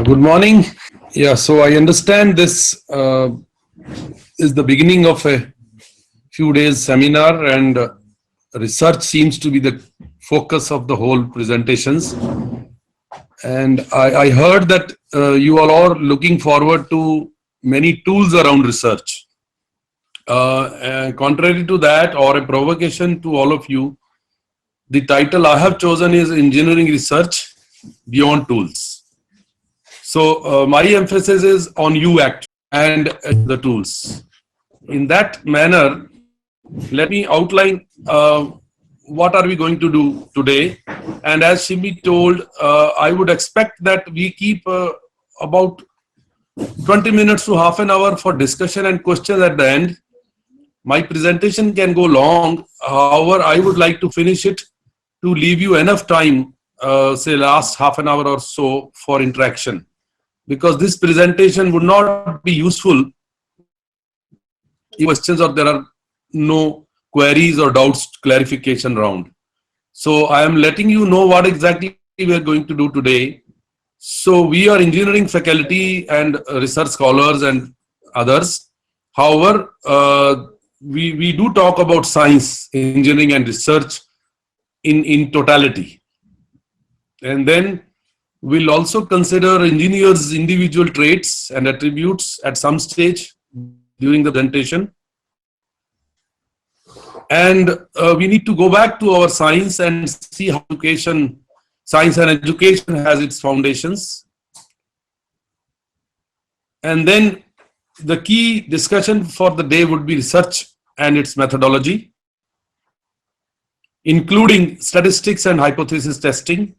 Good morning. Yeah, so I understand this is the beginning of a few days seminar, and research seems to be the focus of the whole presentations. And I heard that you all are looking forward to many tools around research. And contrary to that, or a provocation to all of you, the title I have chosen is Engineering Research Beyond Tools. So my emphasis is on you and the tools. In that manner, let me outline what are we going to do today. And as Shimi told, I would expect that we keep about 20 minutes to half an hour for discussion and questions at the end. My presentation can go long. However, I would like to finish it to leave you enough time, say last half an hour or so, for interaction. Because this presentation would not be useful if questions or there are no queries or doubts clarification round. So I am letting you know what exactly we are going to do today. So we are engineering faculty and research scholars and others. However, we do talk about science, engineering and research in totality. And then we'll also consider engineers' individual traits and attributes at some stage during the presentation. And we need to go back to our science and see how science and education has its foundations. And then the key discussion for the day would be research and its methodology, including statistics and hypothesis testing.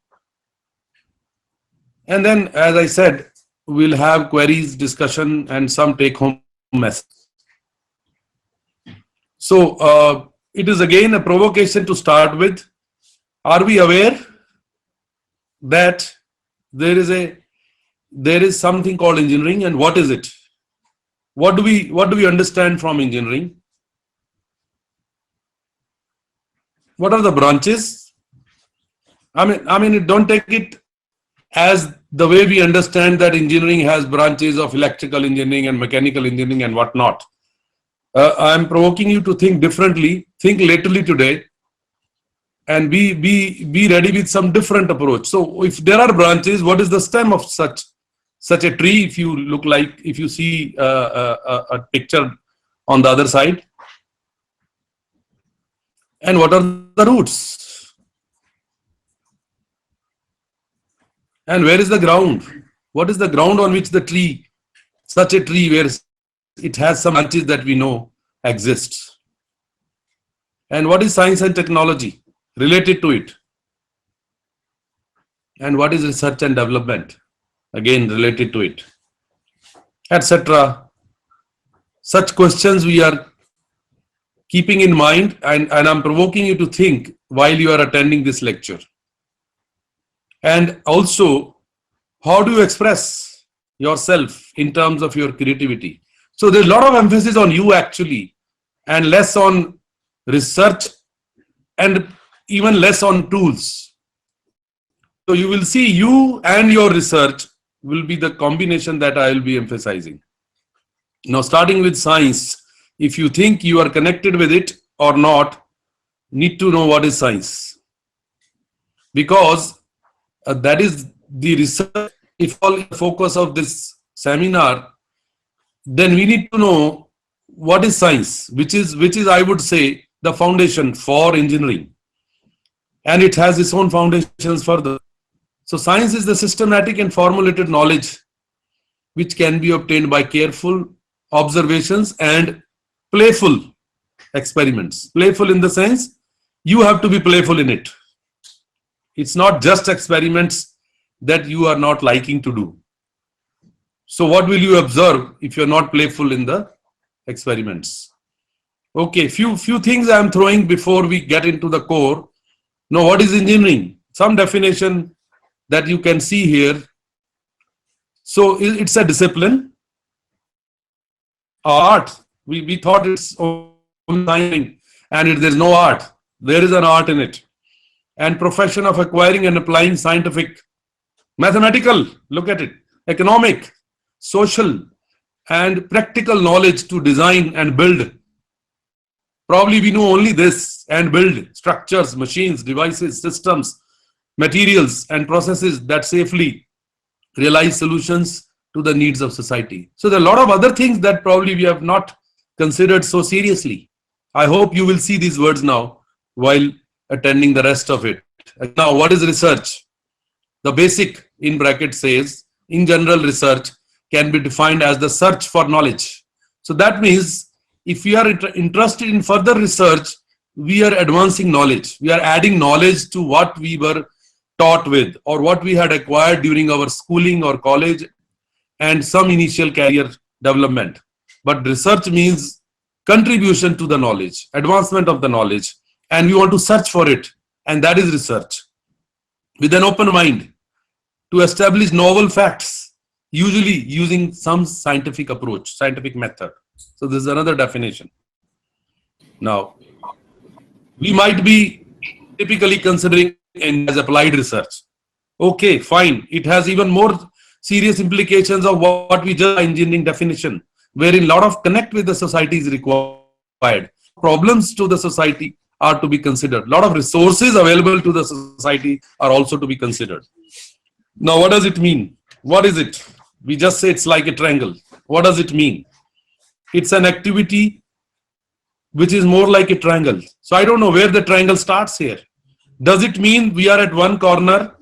And then, as I said, we'll have queries, discussion, and some take-home message. So it is again a provocation to start with. Are we aware that there is something called engineering, and what is it? What do we understand from engineering? What are the branches? I mean, don't take it as the way we understand that engineering has branches of electrical engineering and mechanical engineering and whatnot. I'm provoking you to think differently, think laterally today, and be ready with some different approach. So if there are branches, what is the stem of such a tree? If you see a picture on the other side, and what are the roots? And where is the ground? What is the ground on which the tree, such a tree where it has some branches that we know exists? And what is science and technology related to it? And what is research and development, again related to it, etc. Such questions we are keeping in mind, and I'm provoking you to think while you are attending this lecture. And also, how do you express yourself in terms of your creativity? So there's a lot of emphasis on you actually, and less on research, and even less on tools. So you will see you and your research will be the combination that I will be emphasizing. Now, starting with science, if you think you are connected with it or not, need to know what is science. Because that is the research, if all the focus of this seminar, then we need to know what is science, which is I would say the foundation for engineering, and it has its own foundations further. So science is the systematic and formulated knowledge which can be obtained by careful observations and playful experiments. Playful in the sense you have to be playful in it. It's not just experiments that you are not liking to do. So what will you observe if you're not playful in the experiments? Okay, few things I'm throwing before we get into the core. Now, what is engineering? Some definition that you can see here. So it's a discipline, art. We thought it's only science, and there's no art. There is an art in it. And profession of acquiring and applying scientific, mathematical, look at it, economic, social, and practical knowledge to design and build. Probably we know only this and build structures, machines, devices, systems, materials, and processes that safely realize solutions to the needs of society. So there are a lot of other things that probably we have not considered so seriously. I hope you will see these words now while attending the rest of it. Now, what is research? The basic in bracket says, in general, research can be defined as the search for knowledge. So that means if we are interested in further research, we are advancing knowledge. We are adding knowledge to what we were taught with or what we had acquired during our schooling or college and some initial career development. But research means contribution to the knowledge, advancement of the knowledge, and we want to search for it, and that is research. With an open mind to establish novel facts, usually using some scientific approach, scientific method. So this is another definition. Now, we might be typically considering as applied research. Okay, fine. It has even more serious implications of what we just engineering definition, wherein a lot of connect with the society is required. Problems to the society are to be considered. A lot of resources available to the society are also to be considered. Now, what does it mean? What is it? We just say it's like a triangle. What does it mean? It's an activity which is more like a triangle. So I don't know where the triangle starts here. Does it mean we are at one corner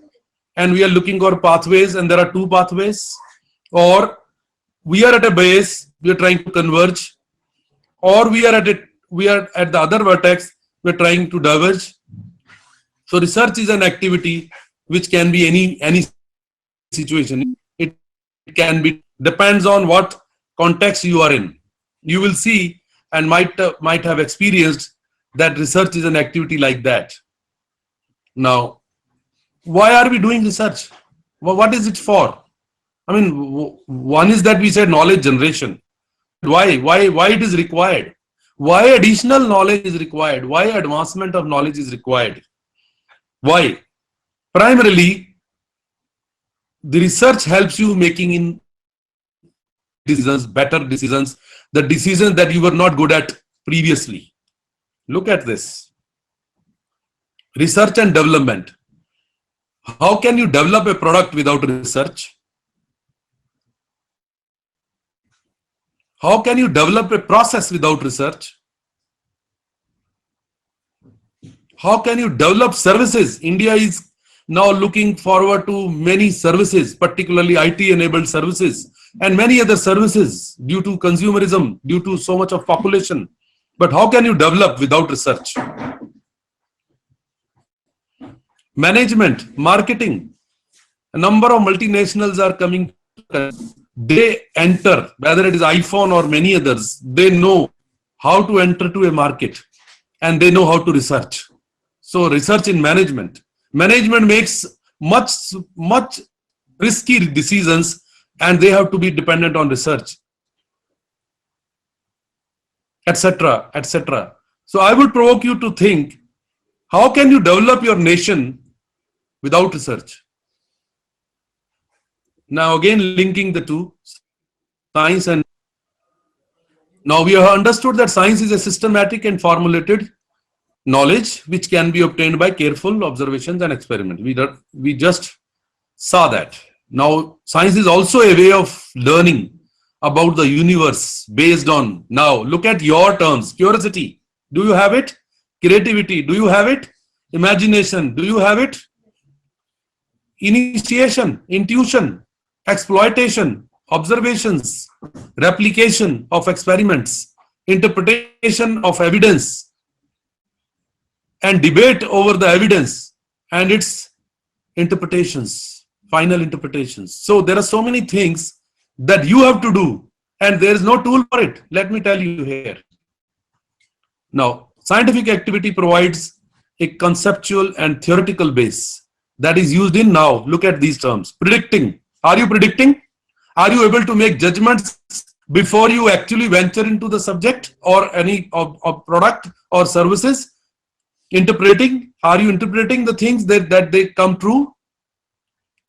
and we are looking for pathways and there are two pathways? Or we are at a base, we are trying to converge? Or we are at the other vertex, we are trying to diverge? So research is an activity which can be any situation. It can be, depends on what context you are in. You will see and might have experienced that research is an activity like that. Now, why are we doing research? What is it for? I mean, one is that we said knowledge generation. Why it is required? Why additional knowledge is required? Why advancement of knowledge is required? Why? Primarily, the research helps you making in decisions, better decisions, the decisions that you were not good at previously. Look at this. Research and development. How can you develop a product without research? How can you develop a process without research? How can you develop services? India is now looking forward to many services, particularly IT-enabled services and many other services due to consumerism, due to so much of population. But how can you develop without research? Management, marketing. A number of multinationals are coming. They enter, whether it is iPhone or many others, they know how to enter to a market and they know how to research. So research in management. Management makes much risky decisions and they have to be dependent on research, etc., etc. So I would provoke you to think, how can you develop your nation without research? Now again linking the two, science and now we have understood that science is a systematic and formulated knowledge which can be obtained by careful observations and experiment. We just saw that. Now science is also a way of learning about the universe based on, now look at your terms, curiosity, do you have it? Creativity, do you have it? Imagination, do you have it? Initiation, intuition, exploitation, observations, replication of experiments, interpretation of evidence, and debate over the evidence and its interpretations, final interpretations. So there are so many things that you have to do and there is no tool for it. Let me tell you here. Now, scientific activity provides a conceptual and theoretical base that is used in now. Look at these terms. Predicting. Are you predicting? Are you able to make judgments before you actually venture into the subject or any of product or services? Interpreting. Are you interpreting the things that they come true?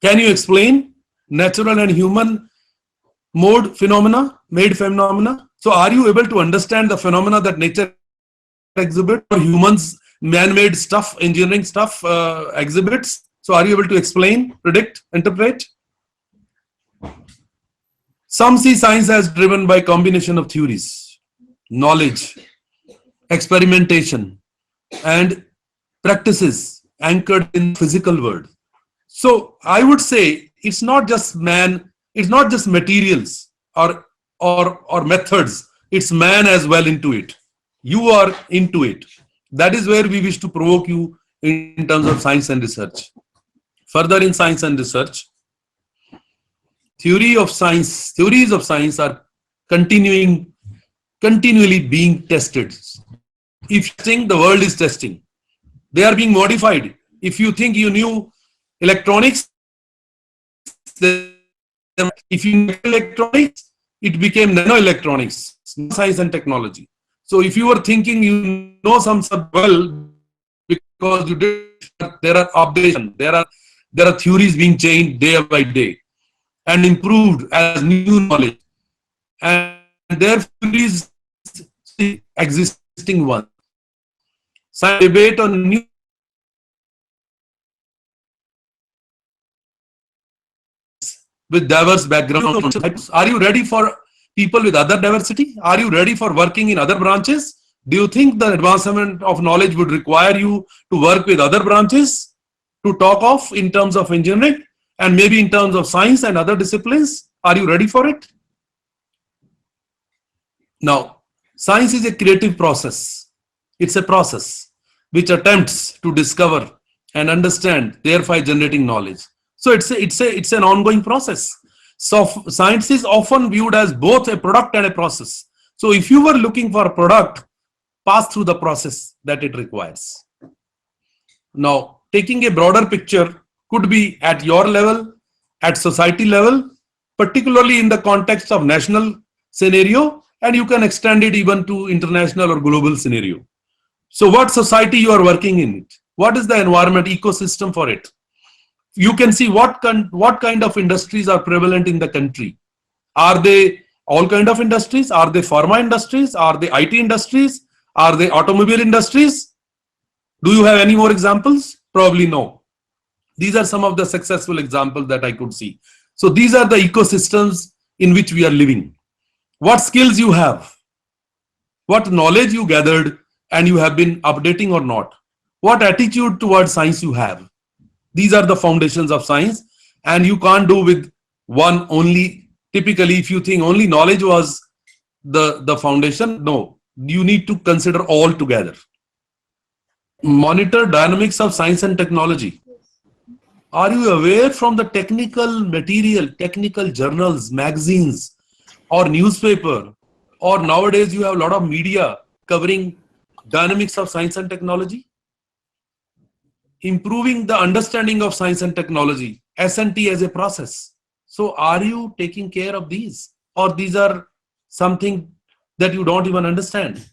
Can you explain? natural and human made phenomena. So are you able to understand the phenomena that nature exhibits or humans man-made stuff, engineering stuff exhibits? So are you able to explain, predict, interpret? Some see science as driven by combination of theories, knowledge, experimentation, and practices anchored in physical world. So I would say it's not just man, it's not just materials or methods, it's man as well into it. You are into it. That is where we wish to provoke you in terms of science and research. Further, in science and research, theories of science are continually being tested. If you think the world is testing, they are being modified. If you think you knew electronics, if you knew electronics, it became nanoelectronics, science and technology. So if you were thinking you know some subject well because you did, there are updates, there are theories being changed day by day and improved as new knowledge, and their theories existing one. Science debate on new with diverse backgrounds. Are you ready for people with other diversity? Are you ready for working in other branches? Do you think the advancement of knowledge would require you to work with other branches to talk of in terms of engineering and maybe in terms of science and other disciplines? Are you ready for it? Now, science is a creative process. It's a process which attempts to discover and understand, thereby generating knowledge. So it's an ongoing process. So science is often viewed as both a product and a process. So if you were looking for a product, pass through the process that it requires. Now, taking a broader picture could be at your level, at society level, particularly in the context of national scenario, and you can extend it even to international or global scenario. So what society you are working in it? What is the environment ecosystem for it? You can see what kind of industries are prevalent in the country. Are they all kind of industries? Are they pharma industries? Are they IT industries? Are they automobile industries? Do you have any more examples? Probably no. These are some of the successful examples that I could see. So these are the ecosystems in which we are living. What skills you have, what knowledge you gathered and you have been updating or not, what attitude towards science you have. These are the foundations of science, and you can't do with one only. Typically, if you think only knowledge was the foundation, no, you need to consider all together. Monitor dynamics of science and technology. Are you aware from the technical material, technical journals, magazines, or newspaper, or nowadays you have a lot of media covering dynamics of science and technology? Improving the understanding of science and technology, S&T as a process. So are you taking care of these, or these are something that you don't even understand?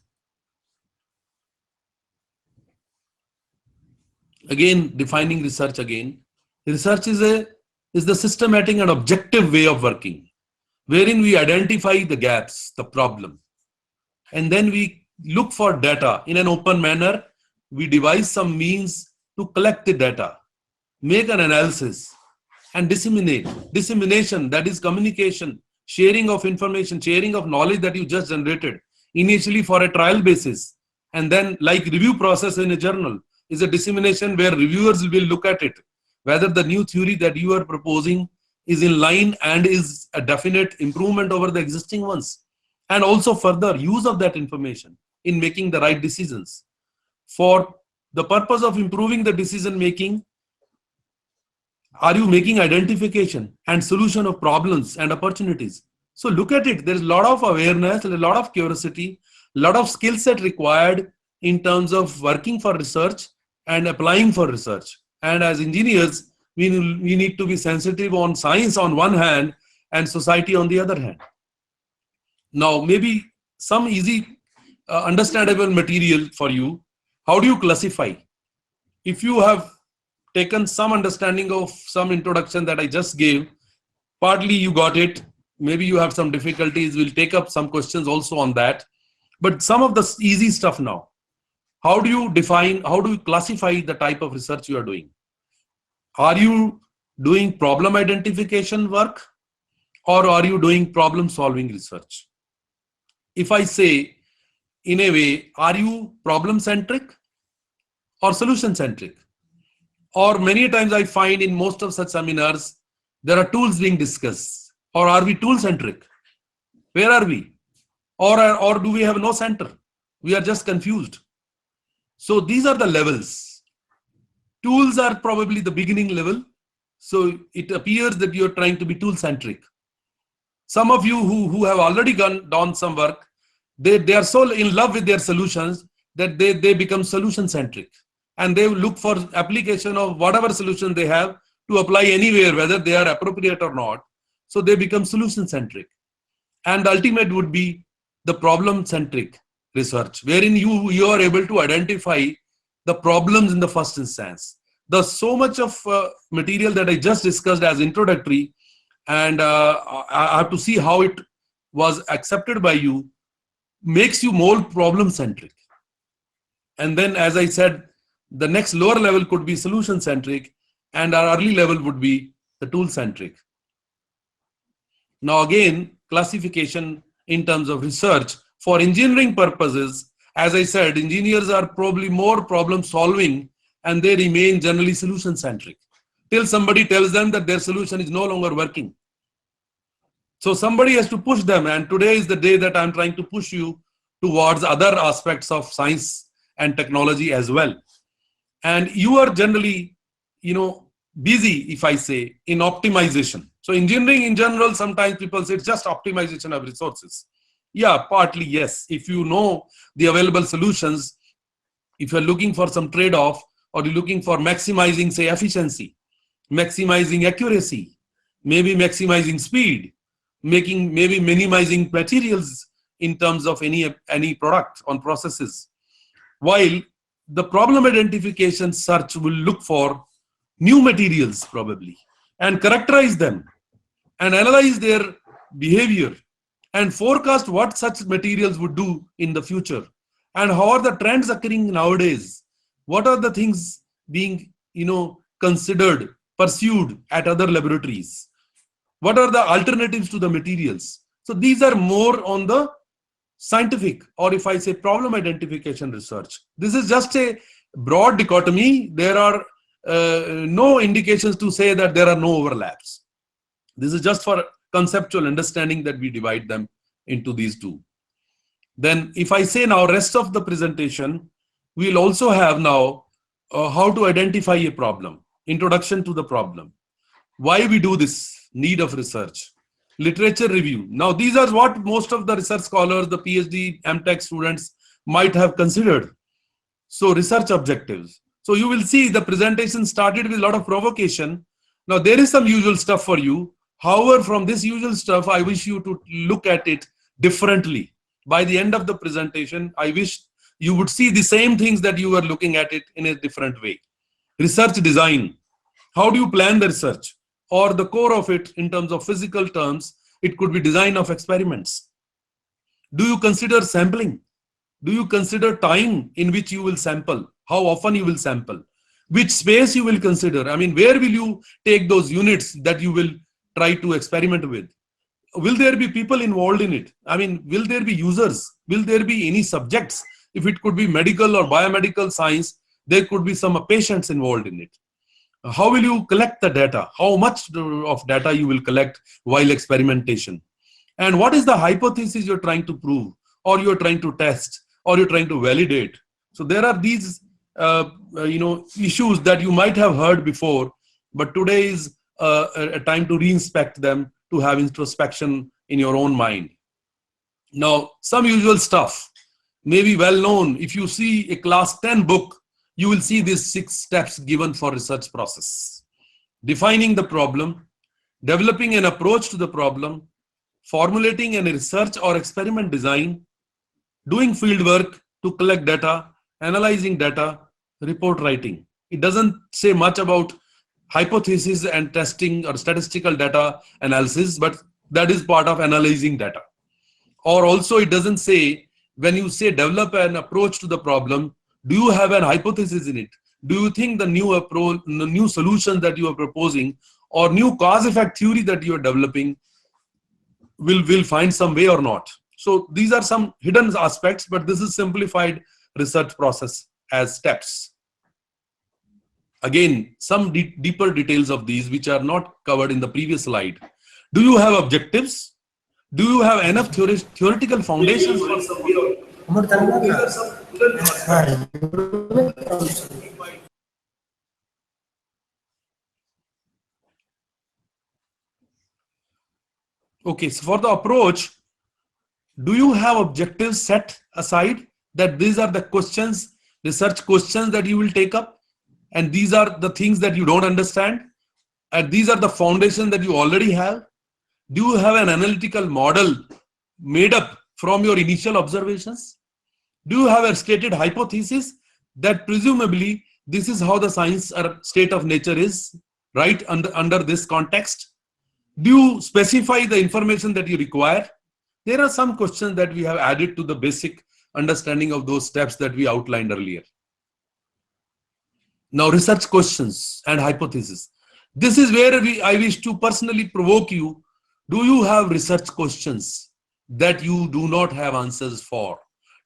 Again, defining research again. Research is the systematic and objective way of working, wherein we identify the gaps, the problem, and then we look for data in an open manner. We devise some means to collect the data, make an analysis, and disseminate. Dissemination, that is communication, sharing of information, sharing of knowledge that you just generated, initially for a trial basis, and then like review process in a journal is a dissemination where reviewers will look at it, whether the new theory that you are proposing is in line and is a definite improvement over the existing ones, and also further use of that information in making the right decisions. For the purpose of improving the decision making, are you making identification and solution of problems and opportunities? So look at it. There's a lot of awareness, a lot of curiosity, a lot of skill set required in terms of working for research and applying for research. And as engineers, we need to be sensitive on science on one hand and society on the other hand. Now, maybe some easy, understandable material for you. How do you classify? If you have taken some understanding of some introduction that I just gave, Partly you got it. Maybe you have some difficulties. We'll take up some questions also on that. But some of the easy stuff now. How do you define, how do you classify the type of research you are doing? Are you doing problem identification work or are you doing problem solving research? If I say in a way, are you problem centric or solution centric? Or many times I find in most of such seminars, there are tools being discussed. Or are we tool centric? Where are we? Or do we have no center? We are just confused. So these are the levels. Tools are probably the beginning level. So it appears that you're trying to be tool centric. Some of you who have already done some work, they are so in love with their solutions that they become solution centric. And they look for application of whatever solution they have to apply anywhere, whether they are appropriate or not. So they become solution centric. And the ultimate would be the problem centric research, wherein you are able to identify the problems in the first instance. There's so much of material that I just discussed as introductory, and I have to see how it was accepted by you, makes you more problem centric. And then, as I said, the next lower level could be solution centric, and our early level would be the tool centric. Now again, classification in terms of research for engineering purposes, as I said, engineers are probably more problem solving and they remain generally solution centric till somebody tells them that their solution is no longer working. So somebody has to push them, and today is the day that I'm trying to push you towards other aspects of science and technology as well. And you are generally, busy, if I say, in optimization. So engineering in general, sometimes people say it's just optimization of resources. Yeah, partly yes. If you know the available solutions, if you're looking for some trade-off, or you're looking for maximizing, say, efficiency, maximizing accuracy, maybe maximizing speed, maybe minimizing materials in terms of any product on processes. While the problem identification search will look for new materials probably and characterize them and analyze their behavior and forecast what such materials would do in the future and how are the trends occurring nowadays. What are the things being considered, pursued at other laboratories? What are the alternatives to the materials? So these are more on the scientific, or if I say problem identification research. This is just a broad dichotomy. There are no indications to say that there are no overlaps. This is just for conceptual understanding that we divide them into these two. Then if I say now rest of the presentation, we'll also have now how to identify a problem, introduction to the problem, why we do this, need of research, literature review. Now these are what most of the research scholars, the PhD, MTech students might have considered. So research objectives. So you will see the presentation started with a lot of provocation. Now there is some usual stuff for you. However, from this usual stuff, I wish you to look at it differently. By the end of the presentation, I wish you would see the same things that you were looking at it in a different way. Research design. How do you plan the research? Or the core of it in terms of physical terms, it could be design of experiments. Do you consider sampling? Do you consider time in which you will sample? How often you will sample? Which space you will consider? I mean, where will you take those units that you will try to experiment with? Will there be people involved in it? I mean, will there be users? Will there be any subjects? If it could be medical or biomedical science, there could be some patients involved in it. How will you collect the data? How much of data you will collect while experimentation? And what is the hypothesis you're trying to prove, or you're trying to test, or you're trying to validate? So there are these issues that you might have heard before, but today is a time to re-inspect them, to have introspection in your own mind. Now, some usual stuff may be well known. If you see a class 10 book, you will see these 6 steps given for research process. Defining the problem, developing an approach to the problem, formulating a research or experiment design, doing field work to collect data, analyzing data, report writing. It doesn't say much about hypothesis and testing or statistical data analysis, but that is part of analyzing data. Or also it doesn't say, when you say develop an approach to the problem, do you have an hypothesis in it? Do you think the new approach, the new solution that you are proposing or new cause effect theory that you are developing will find some way or not? So these are some hidden aspects, but this is simplified research process as steps. Again, some deeper details of these which are not covered in the previous slide. Do you have objectives? Do you have enough theoretical foundations for some way? These are some hidden aspects. Okay, so for the approach, do you have objectives set aside that these are the questions, research questions that you will take up, and these are the things that you don't understand, and these are the foundation that you already have? Do you have an analytical model made up from your initial observations? Do you have a stated hypothesis that presumably this is how the science or state of nature is, right, under this context? Do you specify the information that you require? There are some questions that we have added to the basic understanding of those steps that we outlined earlier. Now, research questions and hypothesis. This is where I wish to personally provoke you. Do you have research questions that you do not have answers for?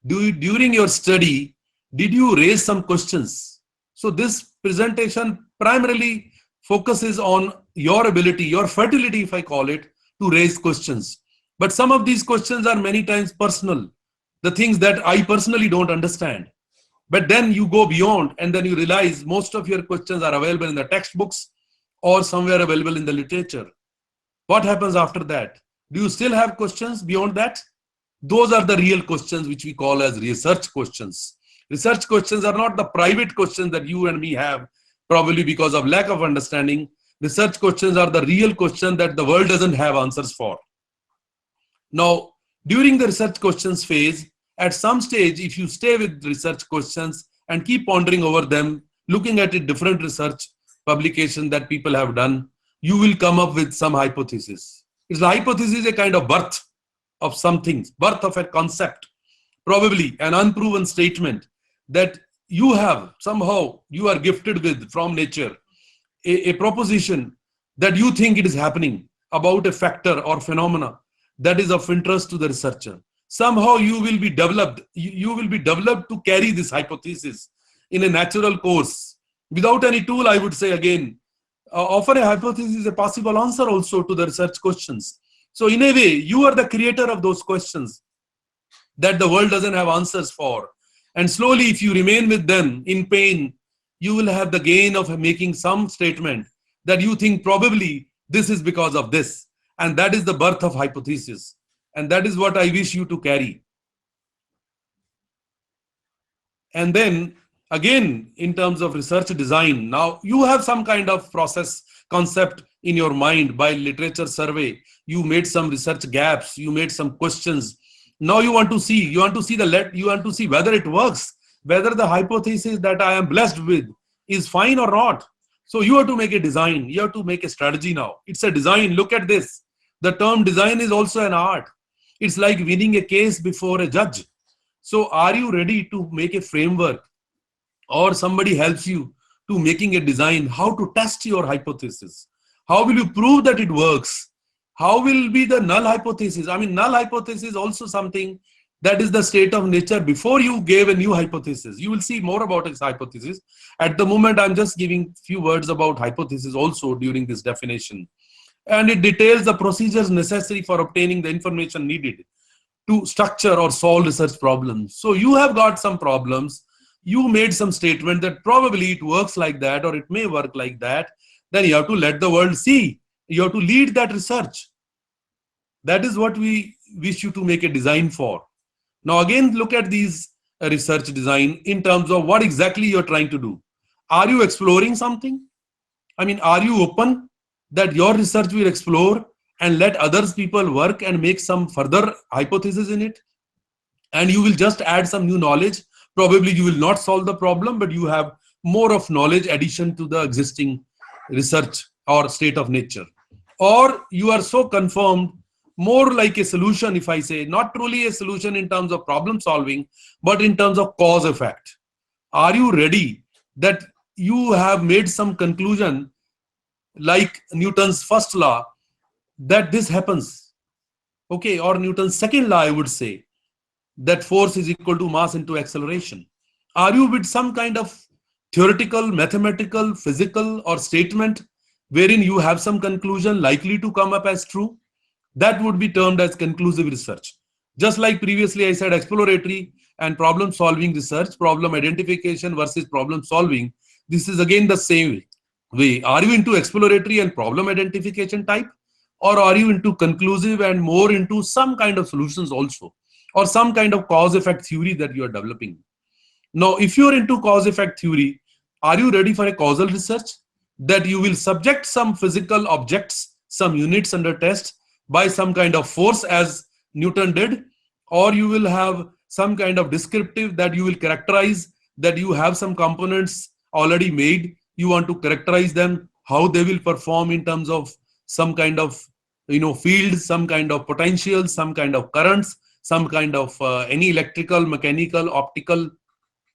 During your study, did you raise some questions? So this presentation primarily focuses on your ability, your fertility, if I call it, to raise questions. But some of these questions are many times personal, the things that I personally don't understand. But then you go beyond and then you realize most of your questions are available in the textbooks or somewhere available in the literature. What happens after that? Do you still have questions beyond that? Those are the real questions which we call as research questions. Research questions are not the private questions that you and me have, probably because of lack of understanding. Research questions are the real question that the world doesn't have answers for. Now, during the research questions phase, at some stage, if you stay with research questions and keep pondering over them, looking at a different research publication that people have done, you will come up with some hypothesis. It's the hypothesis, a kind of birth of something, birth of a concept, probably an unproven statement that you have somehow, you are gifted with from nature, a proposition that you think it is happening about a factor or phenomena that is of interest to the researcher. Somehow you will be developed, you will be developed to carry this hypothesis in a natural course. Without any tool, I would say again, offer a hypothesis, a possible answer also to the research questions. So in a way, you are the creator of those questions that the world doesn't have answers for. And slowly, if you remain with them in pain, you will have the gain of making some statement that you think probably this is because of this. And that is the birth of hypothesis. And that is what I wish you to carry. And then again, in terms of research design, now you have some kind of process concept in your mind by literature survey. You made some research gaps, you made some questions. Now you want to see whether it works, whether the hypothesis that I am blessed with is fine or not. So you have to make a design, you have to make a strategy now. It's a design, look at this. The term design is also an art. It's like winning a case before a judge. So are you ready to make a framework, or somebody helps you to making a design, how to test your hypothesis? How will you prove that it works? How will be the null hypothesis? I mean, null hypothesis is also something that is the state of nature before you gave a new hypothesis. You will see more about its hypothesis. At the moment, I'm just giving few words about hypothesis also during this definition. And it details the procedures necessary for obtaining the information needed to structure or solve research problems. So you have got some problems. You made some statement that probably it works like that, or it may work like that. Then you have to let the world see. You have to lead that research. That is what we wish you to make a design for. Now again, look at these research design in terms of what exactly you're trying to do. Are you exploring something? I mean, are you open that your research will explore and let others people work and make some further hypothesis in it? And you will just add some new knowledge. Probably you will not solve the problem, but you have more of knowledge addition to the existing research or state of nature, or you are so confirmed, more like a solution, if I say, not truly a solution in terms of problem solving, but in terms of cause effect. Are you ready that you have made some conclusion like Newton's first law that this happens? Okay, or Newton's second law, I would say, that force is equal to mass into acceleration. Are you with some kind of theoretical, mathematical, physical, or statement wherein you have some conclusion likely to come up as true? That would be termed as conclusive research. Just like previously I said, exploratory and problem solving research, problem identification versus problem solving, this is again the same way. Are you into exploratory and problem identification type, or are you into conclusive and more into some kind of solutions also, or some kind of cause effect theory that you are developing? Now, if you're into cause effect theory, are you ready for a causal research that you will subject some physical objects, some units under test by some kind of force as Newton did, or you will have some kind of descriptive that you will characterize, that you have some components already made, you want to characterize them, how they will perform in terms of some kind of field, some kind of potential, some kind of currents, some kind of any electrical, mechanical, optical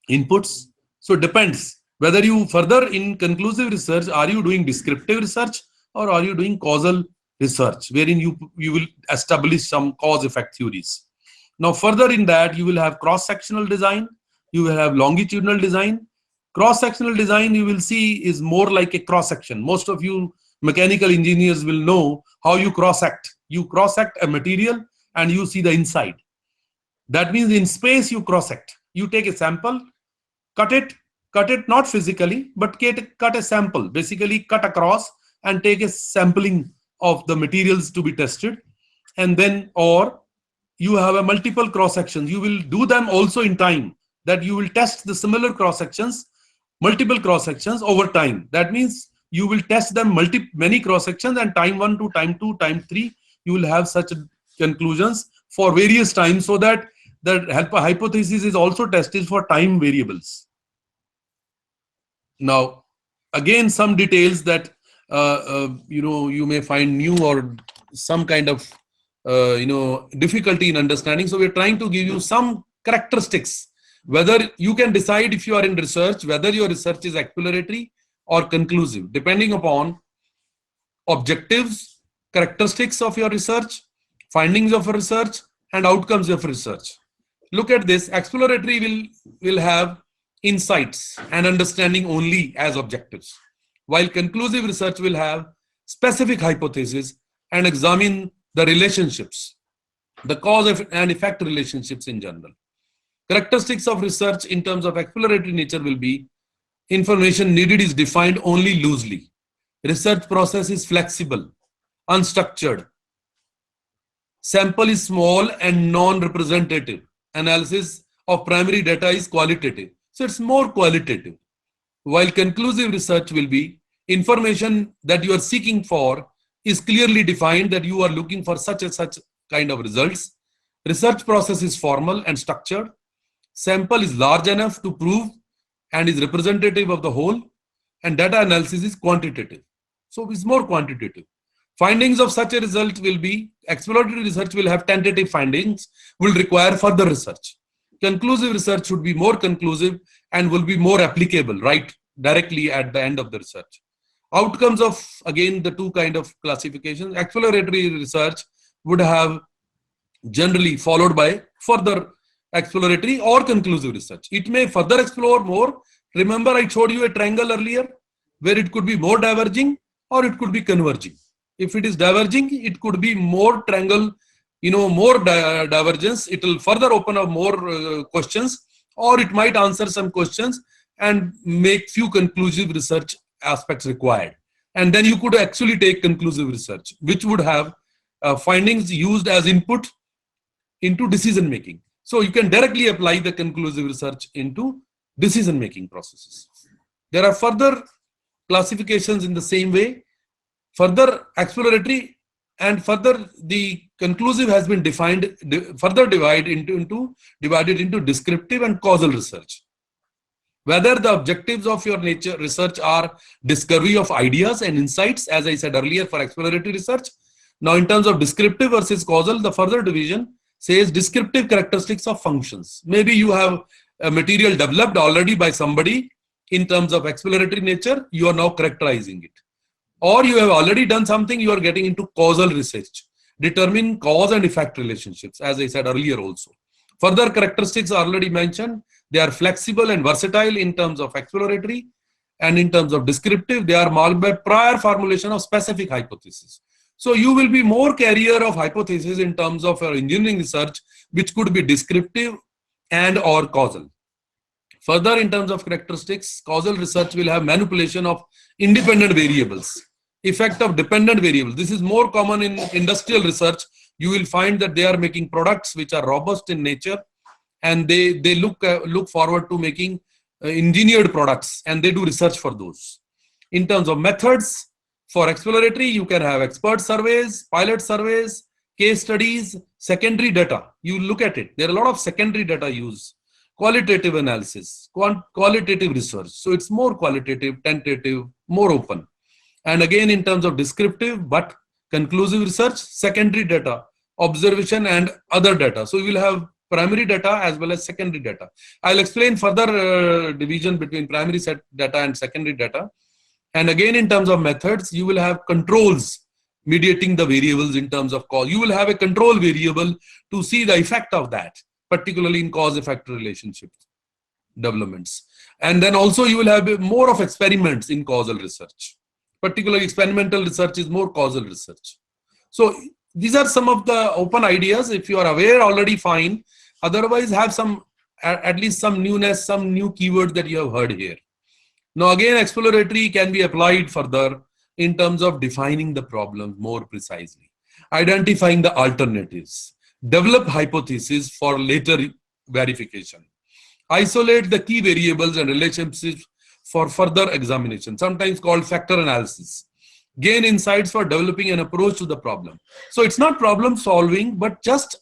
inputs. So it depends whether you further in conclusive research, are you doing descriptive research or are you doing causal research, wherein you will establish some cause effect theories. Now further in that, you will have cross-sectional design, you will have longitudinal design. Cross-sectional design, you will see, is more like a cross-section. Most of you mechanical engineers will know how you cross-sect. You cross-sect a material and you see the inside. That means in space you cross-sect. You take a sample, cut it not physically, but cut a sample, basically cut across and take a sampling of the materials to be tested. And then, or you have a multiple cross sections. You will do them also in time, that you will test the similar cross sections, multiple cross sections over time. That means you will test them many cross sections, and time 1 to time 2, time 3, you will have such conclusions for various times, so that the hypothesis is also tested for time variables. Now, again, some details that you may find new or some kind of difficulty in understanding. So we're trying to give you some characteristics, whether you can decide if you are in research, whether your research is exploratory or conclusive, depending upon objectives, characteristics of your research, findings of research, and outcomes of research. Look at this. Exploratory will have insights and understanding only as objectives, while conclusive research will have specific hypotheses and examine the relationships, the cause and effect relationships in general. Characteristics of research in terms of exploratory nature will be: information needed is defined only loosely. Research process is flexible, unstructured. Sample is small and non-representative. Analysis of primary data is qualitative. So it's more qualitative. While conclusive research will be information that you are seeking for is clearly defined, that you are looking for such and such kind of results. Research process is formal and structured. Sample is large enough to prove and is representative of the whole, and data analysis is quantitative. So it's more quantitative. Findings of such a result will be: exploratory research will have tentative findings, will require further research. Conclusive research should be more conclusive and will be more applicable right directly at the end of the research. Outcomes of, again, the two kind of classifications. Exploratory research would have generally followed by further exploratory or conclusive research. It may further explore more. Remember, I showed you a triangle earlier where it could be more diverging or it could be converging. If it is diverging, it could be more triangle, more divergence. It will further open up more questions, or it might answer some questions and make few conclusive research aspects required. And then you could actually take conclusive research, which would have findings used as input into decision making. So you can directly apply the conclusive research into decision making processes. There are further classifications in the same way. Further exploratory and further the conclusive has been further divided into descriptive and causal research. Whether the objectives of your nature research are discovery of ideas and insights, as I said earlier, for exploratory research. Now, in terms of descriptive versus causal, the further division says descriptive characteristics of functions. Maybe you have a material developed already by somebody in terms of exploratory nature, you are now characterizing it. Or you have already done something, you are getting into causal research. Determine cause and effect relationships, as I said earlier also. Further characteristics already mentioned, they are flexible and versatile in terms of exploratory, and in terms of descriptive, they are marked by prior formulation of specific hypothesis. So you will be more carrier of hypothesis in terms of your engineering research, which could be descriptive and or causal. Further, in terms of characteristics, causal research will have manipulation of independent variables, effect of dependent variables. This is more common in industrial research. You will find that they are making products which are robust in nature, and they look forward to making engineered products, and they do research for those. In terms of methods, for exploratory, you can have expert surveys, pilot surveys, case studies, secondary data. You look at it. There are a lot of secondary data used. Qualitative analysis, qualitative research. So it's more qualitative, tentative, more open. And again, in terms of descriptive but conclusive research, secondary data, observation and other data. So you will have primary data as well as secondary data. I'll explain further division between primary set data and secondary data. And again, in terms of methods, you will have controls mediating the variables in terms of cause. You will have a control variable to see the effect of that, particularly in cause-effect relationships developments. And then also you will have more of experiments in causal research. Particularly experimental research is more causal research. So these are some of the open ideas. If you are aware already, fine. Otherwise, have some, at least some newness, some new keywords that you have heard here. Now again, exploratory can be applied further in terms of defining the problem more precisely, identifying the alternatives, develop hypotheses for later verification, isolate the key variables and relationships for further examination, sometimes called factor analysis, gain insights for developing an approach to the problem. So it's not problem solving, but just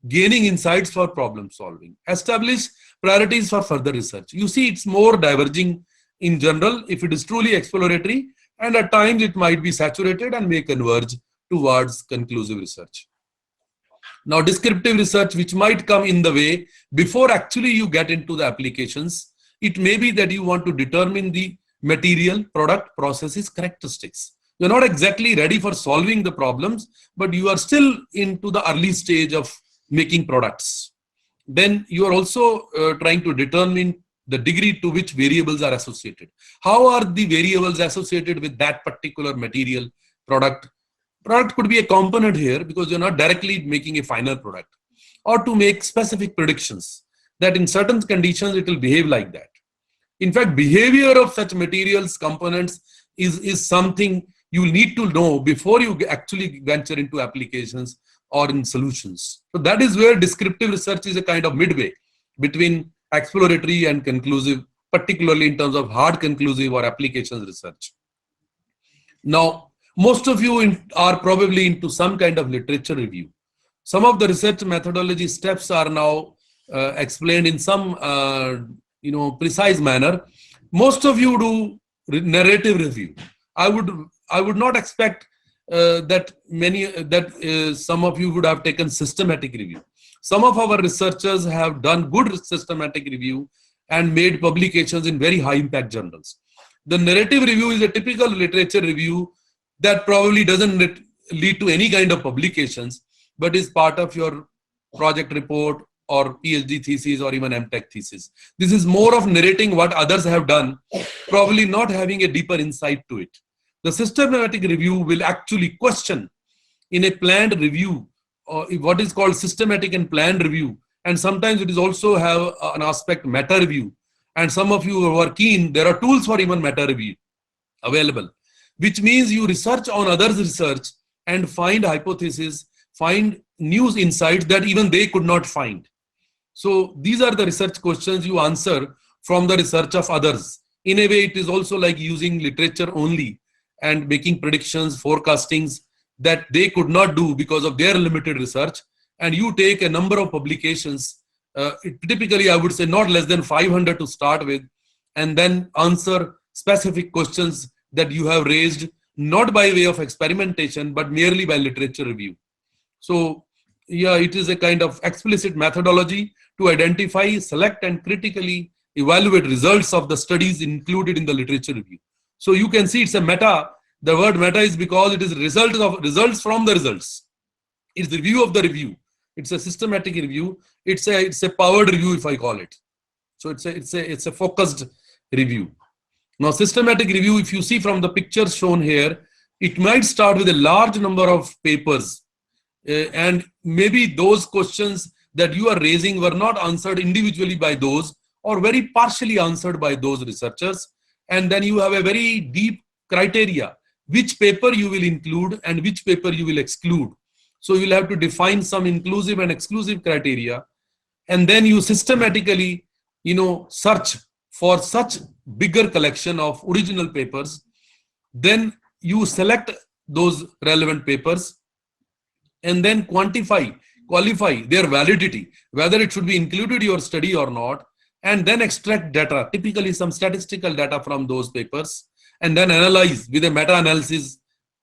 gaining insights for problem solving, establish priorities for further research. You see, it's more diverging in general if it is truly exploratory, and at times it might be saturated and may converge towards conclusive research. Now, descriptive research, which might come in the way before actually you get into the applications, it may be that you want to determine the material, product, processes, characteristics. You're not exactly ready for solving the problems, but you are still into the early stage of making products. Then you are also trying to determine the degree to which variables are associated. How are the variables associated with that particular material, product? Product could be a component here because you're not directly making a final product, or to make specific predictions that in certain conditions it will behave like that. In fact, behavior of such materials, components is something you need to know before you actually venture into applications or in solutions. So that is where descriptive research is a kind of midway between exploratory and conclusive, particularly in terms of hard conclusive or applications research. Now, most of you are probably into some kind of literature review. Some of the research methodology steps are now explained in some precise manner. Most of you do narrative review. I would not expect that some of you would have taken systematic review. Some of our researchers have done good systematic review and made publications in very high impact journals. The narrative review is a typical literature review that probably doesn't lead to any kind of publications, but is part of your project report or PhD thesis or even MTech thesis. This is more of narrating what others have done, probably not having a deeper insight to it. The systematic review will actually question in a planned review, or what is called systematic and planned review. And sometimes it is also have an aspect meta review. And some of you who are keen, there are tools for even meta review available, which means you research on others' research and find hypotheses, find new insights that even they could not find. So these are the research questions you answer from the research of others. In a way, it is also like using literature only and making predictions, forecastings that they could not do because of their limited research. And you take a number of publications, typically I would say not less than 500 to start with, and then answer specific questions that you have raised, not by way of experimentation, but merely by literature review. So, yeah, it is a kind of explicit methodology to identify, select, and critically evaluate results of the studies included in the literature review. So you can see it's a meta. The word meta is because it is results from the results. It's the review of the review. It's a systematic review. It's a powered review, if I call it. So it's a focused review. Now, systematic review, if you see from the pictures shown here, it might start with a large number of papers, and maybe those questions that you are raising were not answered individually by those, or very partially answered by those researchers. And then you have a very deep criteria, which paper you will include and which paper you will exclude. So you will have to define some inclusive and exclusive criteria, and then you systematically, search for such bigger collection of original papers. Then you select those relevant papers and then qualify their validity, whether it should be included in your study or not, and then extract data, typically some statistical data from those papers, and then analyze with a meta-analysis,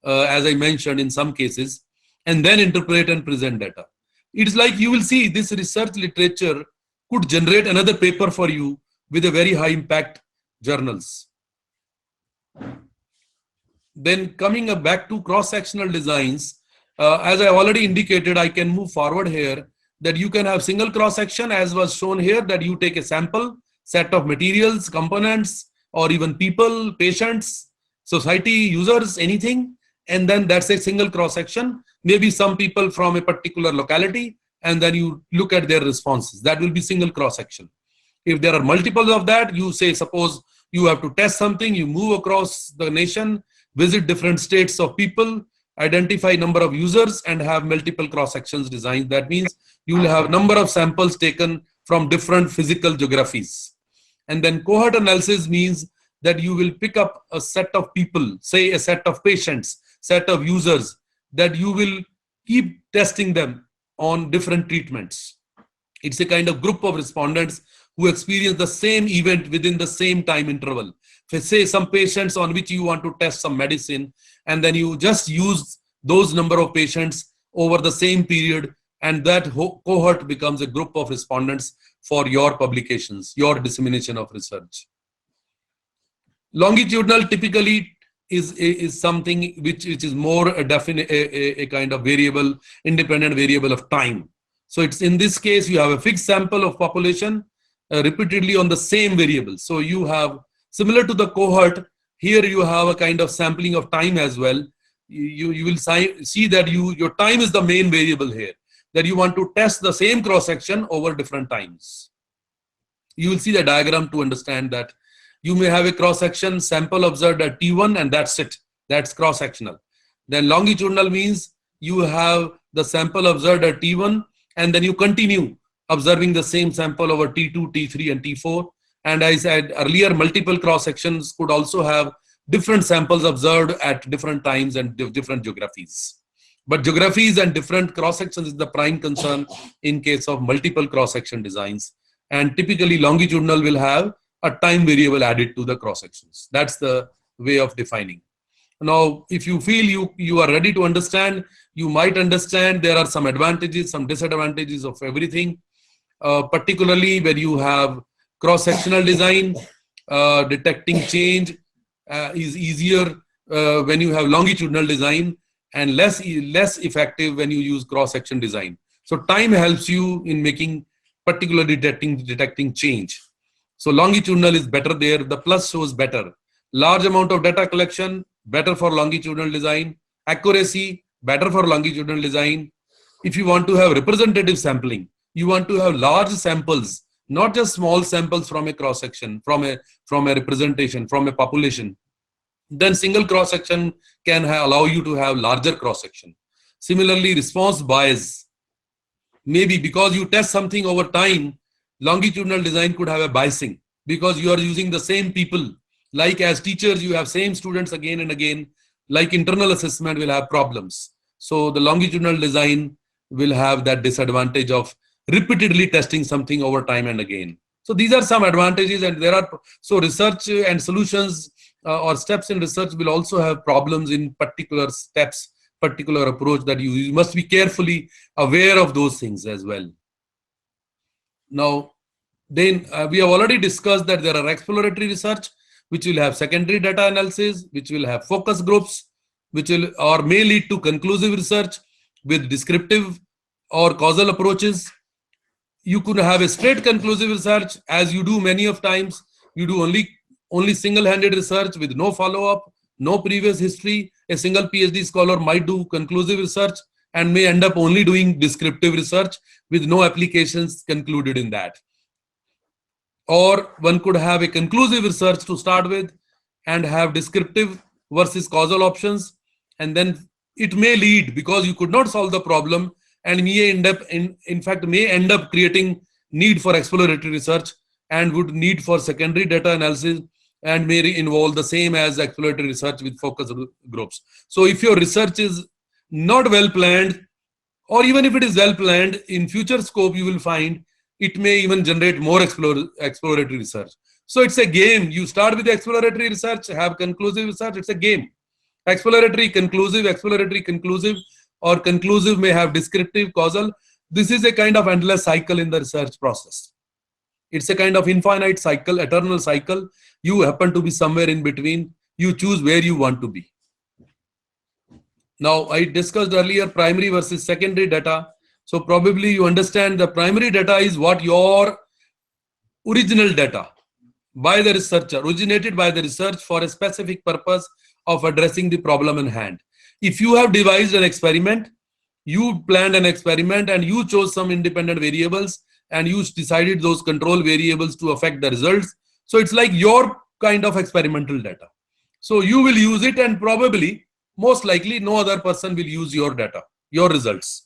as I mentioned in some cases, and then interpret and present data. It's like you will see this research literature could generate another paper for you with a very high impact journals. Then coming back to cross-sectional designs, as I already indicated, I can move forward here, that you can have single cross-section, as was shown here, that you take a sample, set of materials, components, or even people, patients, society, users, anything, and then that's a single cross-section. Maybe some people from a particular locality, and then you look at their responses. That will be single cross-section. If there are multiples of that, you say, suppose you have to test something, you move across the nation, visit different states of people, identify number of users, and have multiple cross-sections designed. That means you will have number of samples taken from different physical geographies. And then cohort analysis means that you will pick up a set of people, say a set of patients, set of users, that you will keep testing them on different treatments. It's a kind of group of respondents who experience the same event within the same time interval. Say some patients on which you want to test some medicine, and then you just use those number of patients over the same period, and that cohort becomes a group of respondents for your publications, your dissemination of research. Longitudinal typically is something which is more a kind of variable, independent variable of time. So it's in this case, you have a fixed sample of population repeatedly on the same variable. So you have, similar to the cohort, here you have a kind of sampling of time as well. You will see that your time is the main variable here, that you want to test the same cross-section over different times. You will see the diagram to understand that you may have a cross-section sample observed at T1 and that's it. That's cross-sectional. Then longitudinal means you have the sample observed at T1 and then you continue observing the same sample over T2, T3 and T4. And I said earlier, multiple cross-sections could also have different samples observed at different times and different geographies. But geographies and different cross-sections is the prime concern in case of multiple cross-section designs. And typically longitudinal will have a time variable added to the cross-sections. That's the way of defining. Now, if you feel you are ready to understand, you might understand there are some advantages, some disadvantages of everything. Particularly when you have cross-sectional design, detecting change is easier when you have longitudinal design, and less effective when you use cross-section design. So time helps you in making, particularly detecting change. So longitudinal is better there. The plus shows better. Large amount of data collection, better for longitudinal design. Accuracy, better for longitudinal design. If you want to have representative sampling, you want to have large samples, not just small samples from a cross-section, from a representation, from a population. Then single cross-section can allow you to have larger cross-section. Similarly, response bias. Maybe because you test something over time, longitudinal design could have a biasing because you are using the same people. Like as teachers, you have same students again and again. Like internal assessment will have problems. So the longitudinal design will have that disadvantage of repeatedly testing something over time and again. So these are some advantages, and there are, so research and solutions or steps in research will also have problems in particular steps, particular approach that you must be carefully aware of those things as well. Now, then we have already discussed that there are exploratory research, which will have secondary data analysis, which will have focus groups, which will or may lead to conclusive research with descriptive or causal approaches. You could have a straight conclusive research, as you do many of times. You do only single-handed research with no follow-up, no previous history. A single PhD scholar might do conclusive research and may end up only doing descriptive research with no applications concluded in that. Or one could have a conclusive research to start with and have descriptive versus causal options, and then it may lead, because you could not solve the problem, and may end up in fact may end up creating need for exploratory research and would need for secondary data analysis, and may involve the same as exploratory research with focus groups. So if your research is not well planned, or even if it is well planned, in future scope you will find it may even generate more exploratory research. So it's a game. You start with exploratory research, have conclusive research. It's a game. Exploratory, conclusive, or conclusive may have descriptive, causal. This is a kind of endless cycle in the research process. It's a kind of infinite cycle, eternal cycle. You happen to be somewhere in between. You choose where you want to be. Now, I discussed earlier primary versus secondary data. So probably you understand the primary data is what your original data by the researcher, originated by the research for a specific purpose of addressing the problem in hand. If you have devised an experiment, you planned an experiment and you chose some independent variables and you decided those control variables to affect the results. So it's like your kind of experimental data. So you will use it, and probably, most likely, no other person will use your data, your results.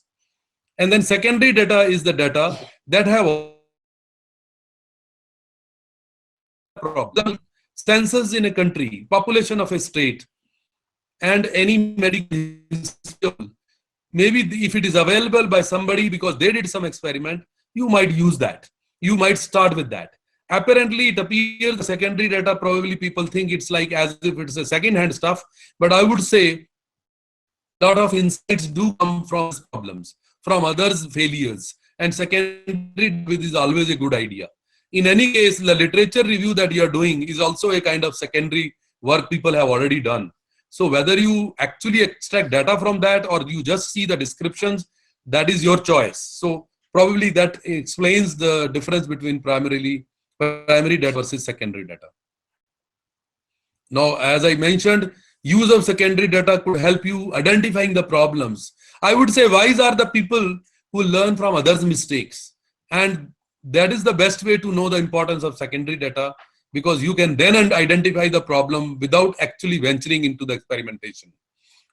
And then secondary data is the data that have problem, census in a country, population of a state, and any medical history. Maybe if it is available by somebody because they did some experiment, you might use that. You might start with that. Apparently, it appears the secondary data, probably people think it's like as if it's a second-hand stuff. But I would say a lot of insights do come from problems, from others' failures. And secondary is always a good idea. In any case, the literature review that you are doing is also a kind of secondary work people have already done. So whether you actually extract data from that or you just see the descriptions, that is your choice. So probably that explains the difference between primary data versus secondary data. Now, as I mentioned, use of secondary data could help you identifying the problems. I would say wise are the people who learn from others' mistakes. And that is the best way to know the importance of secondary data, because you can then identify the problem without actually venturing into the experimentation.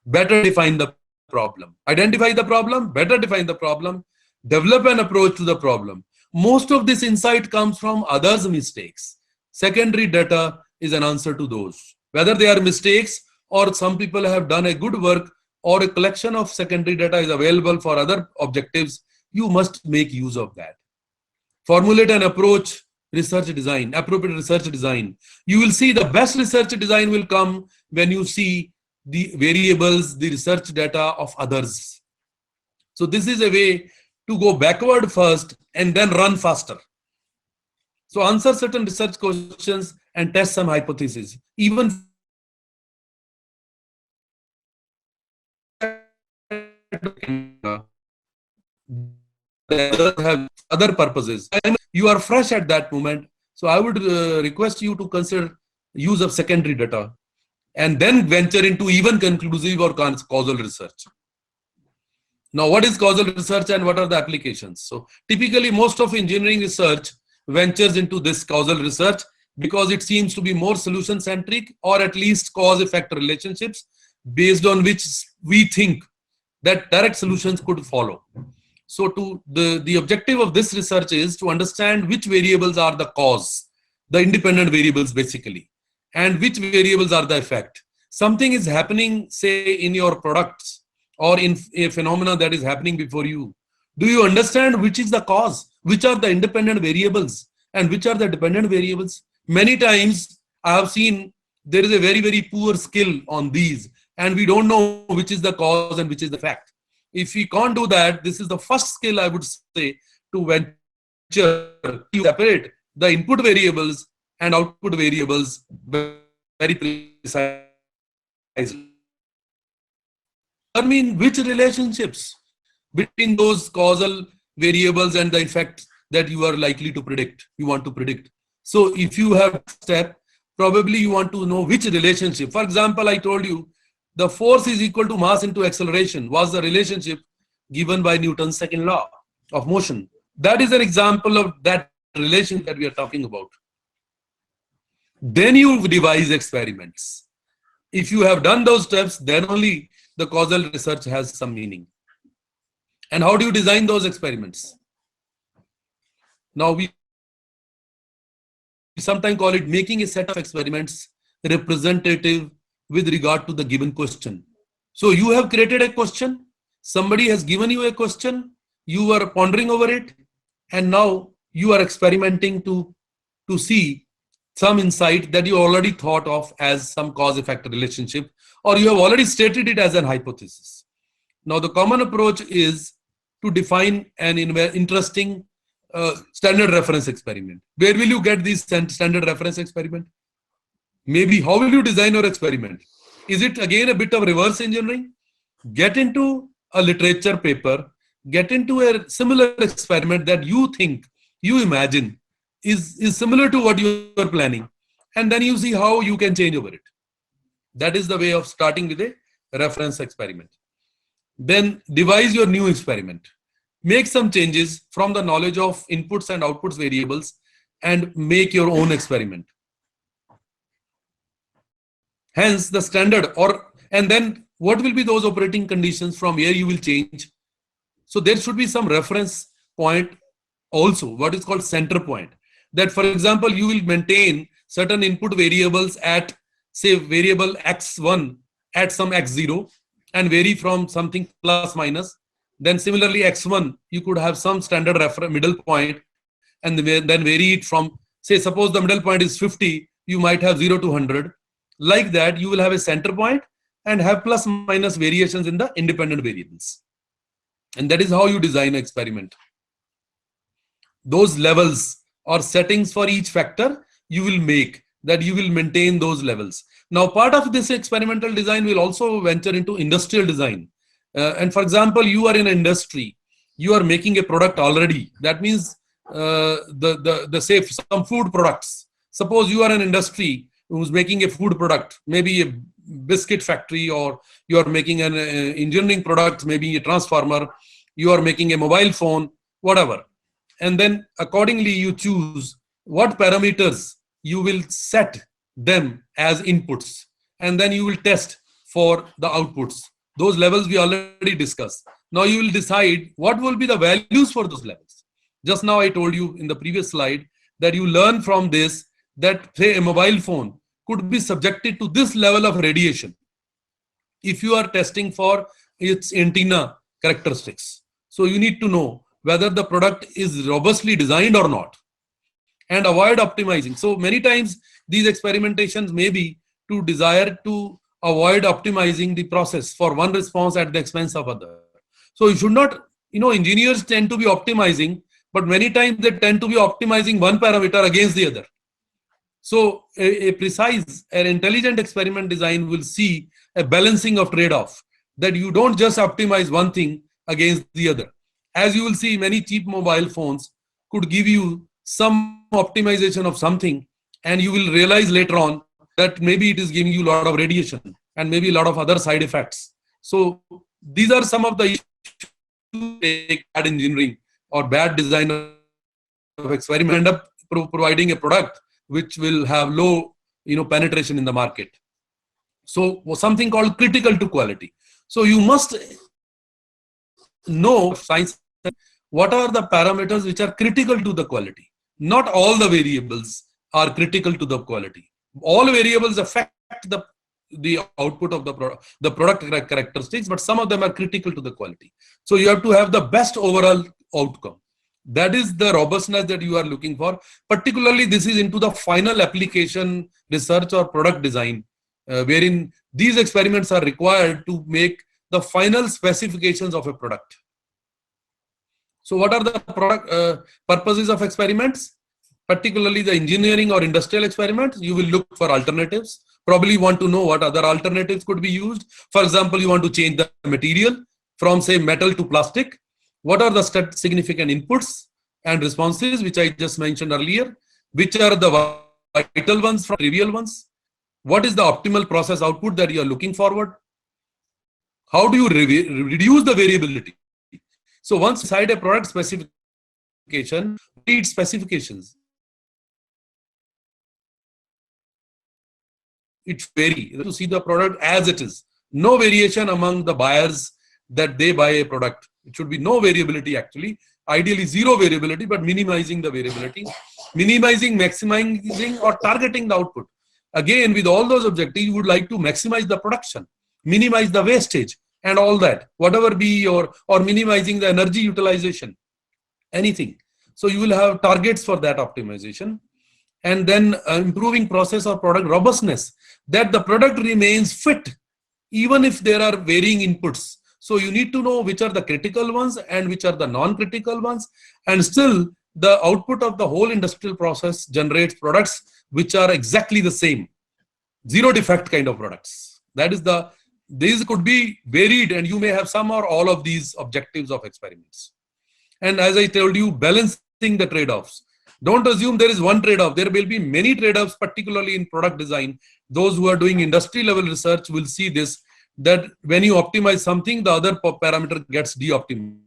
Better define the problem. Identify the problem, better define the problem, develop an approach to the problem. Most of this insight comes from others' mistakes. Secondary data is an answer to those. Whether they are mistakes or some people have done a good work or a collection of secondary data is available for other objectives, you must make use of that. Formulate an approach, research design, appropriate research design. You will see the best research design will come when you see the variables, the research data of others. So this is a way to go backward first and then run faster. So answer certain research questions and test some hypotheses. Even have other purposes. You are fresh at that moment. So I would request you to consider use of secondary data and then venture into even conclusive or causal research. Now, what is causal research and what are the applications? So typically most of engineering research ventures into this causal research because it seems to be more solution centric, or at least cause effect relationships based on which we think that direct solutions could follow. So the objective of this research is to understand which variables are the cause, the independent variables basically, and which variables are the effect. Something is happening, say, in your products or in a phenomena that is happening before you. Do you understand which is the cause? Which are the independent variables? and which are the dependent variables. Many times I have seen there is a very, very poor skill on these, and we don't know which is the cause and which is the fact. If we can't do that, this is the first skill I would say to venture. You separate the input variables and output variables very precisely. Determine which relationships between those causal variables and the effect that you are likely to predict, you want to predict. So if you have step, probably you want to know which relationship. For example, I told you the force is equal to mass into acceleration was the relationship given by Newton's second law of motion. That is an example of that relation that we are talking about. Then you devise experiments. If you have done those steps, then only the causal research has some meaning. And how do you design those experiments? Now we sometimes call it making a set of experiments representative with regard to the given question. So you have created a question, somebody has given you a question, you are pondering over it, and now you are experimenting to see some insight that you already thought of as some cause-effect relationship, or you have already stated it as an hypothesis. Now the common approach is to define an interesting standard reference experiment. Where will you get this standard reference experiment? Maybe how will you design your experiment? Is it again a bit of reverse engineering? Get into a literature paper, get into a similar experiment that you think, you imagine is similar to what you are planning, and then you see how you can change over it. That is the way of starting with a reference experiment. Then devise your new experiment. Make some changes from the knowledge of inputs and outputs variables and make your own experiment. Hence the standard, and then what will be those operating conditions from where you will change. So there should be some reference point also, what is called center point. That for example, you will maintain certain input variables at say variable x1 at some x0 and vary from something plus minus. Then similarly x1, you could have some standard middle point and then vary it from, say, suppose the middle point is 50, you might have 0 to 100. Like that, you will have a center point and have plus minus variations in the independent variables. And that is how you design an experiment. Those levels or settings for each factor you will make, that you will maintain those levels. Now, part of this experimental design will also venture into industrial design. And for example, you are in an industry, you are making a product already. That means say some food products. Suppose you are an industry who's making a food product, maybe a biscuit factory, or you are making an engineering product, maybe a transformer, you are making a mobile phone, whatever. And then accordingly you choose what parameters you will set them as inputs, and then you will test for the outputs. Those levels we already discussed. Now you will decide what will be the values for those levels. Just now I told you in the previous slide that you learn from this that say a mobile phone could be subjected to this level of radiation if you are testing for its antenna characteristics. So you need to know whether the product is robustly designed or not, and avoid optimizing. So many times these experimentations may be to desire to avoid optimizing the process for one response at the expense of other. So you should not, engineers tend to be optimizing, but many times they tend to be optimizing one parameter against the other. So a precise and intelligent experiment design will see a balancing of trade-off, that you don't just optimize one thing against the other. As you will see, many cheap mobile phones could give you some optimization of something, and you will realize later on that maybe it is giving you a lot of radiation and maybe a lot of other side effects. So these are some of the issues take bad engineering or bad design of experiment, end up providing a product which will have low penetration in the market. So something called critical to quality. So you must know science, what are the parameters which are critical to the quality. Not all the variables are critical to the quality. All variables affect the output of the product characteristics, but some of them are critical to the quality. So you have to have the best overall outcome. That is the robustness that you are looking for. Particularly, this is into the final application research or product design, wherein these experiments are required to make the final specifications of a product. So what are the product purposes of experiments? Particularly the engineering or industrial experiments, you will look for alternatives. Probably want to know what other alternatives could be used. For example, you want to change the material from, say, metal to plastic. What are the significant inputs and responses, which I just mentioned earlier? Which are the vital ones from trivial ones? What is the optimal process output that you are looking forward? How do you reduce the variability? So once you decide a product specification, read specifications. It vary to see the product as it is. No variation among the buyers that they buy a product. It should be no variability actually. Ideally zero variability, but minimizing the variability. Minimizing, maximizing, or targeting the output. Again, with all those objectives, you would like to maximize the production, minimize the wastage, and all that, whatever be, or minimizing the energy utilization, anything. So you will have targets for that optimization. And then improving process or product robustness, that the product remains fit even if there are varying inputs. So you need to know which are the critical ones and which are the non-critical ones, and still the output of the whole industrial process generates products which are exactly the same, zero defect kind of products. That is these could be varied, and you may have some or all of these objectives of experiments. And as I told you, balancing the trade-offs. Don't assume there is one trade-off. There will be many trade-offs, particularly in product design. Those who are doing industry level research will see this, that when you optimize something, the other parameter gets de-optimized.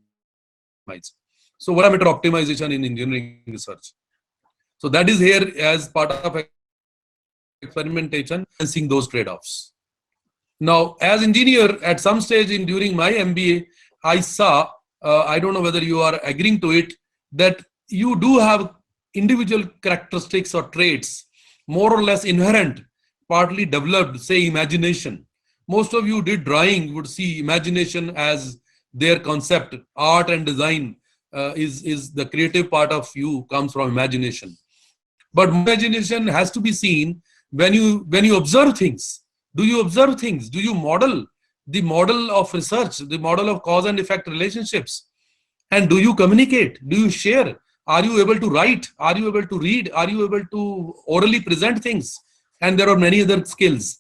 So parameter optimization in engineering research. So that is here as part of experimentation, balancing those trade-offs. Now, as engineer, at some stage during my MBA, I saw, I don't know whether you are agreeing to it, that you do have individual characteristics or traits, more or less inherent, partly developed, say imagination. Most of you did drawing, would see imagination as their concept. Art and design is the creative part of you, comes from imagination. But imagination has to be seen when you observe things. Do you observe things? Do you model the model of research, the model of cause and effect relationships? And do you communicate? Do you share? Are you able to write? Are you able to read? Are you able to orally present things? And there are many other skills.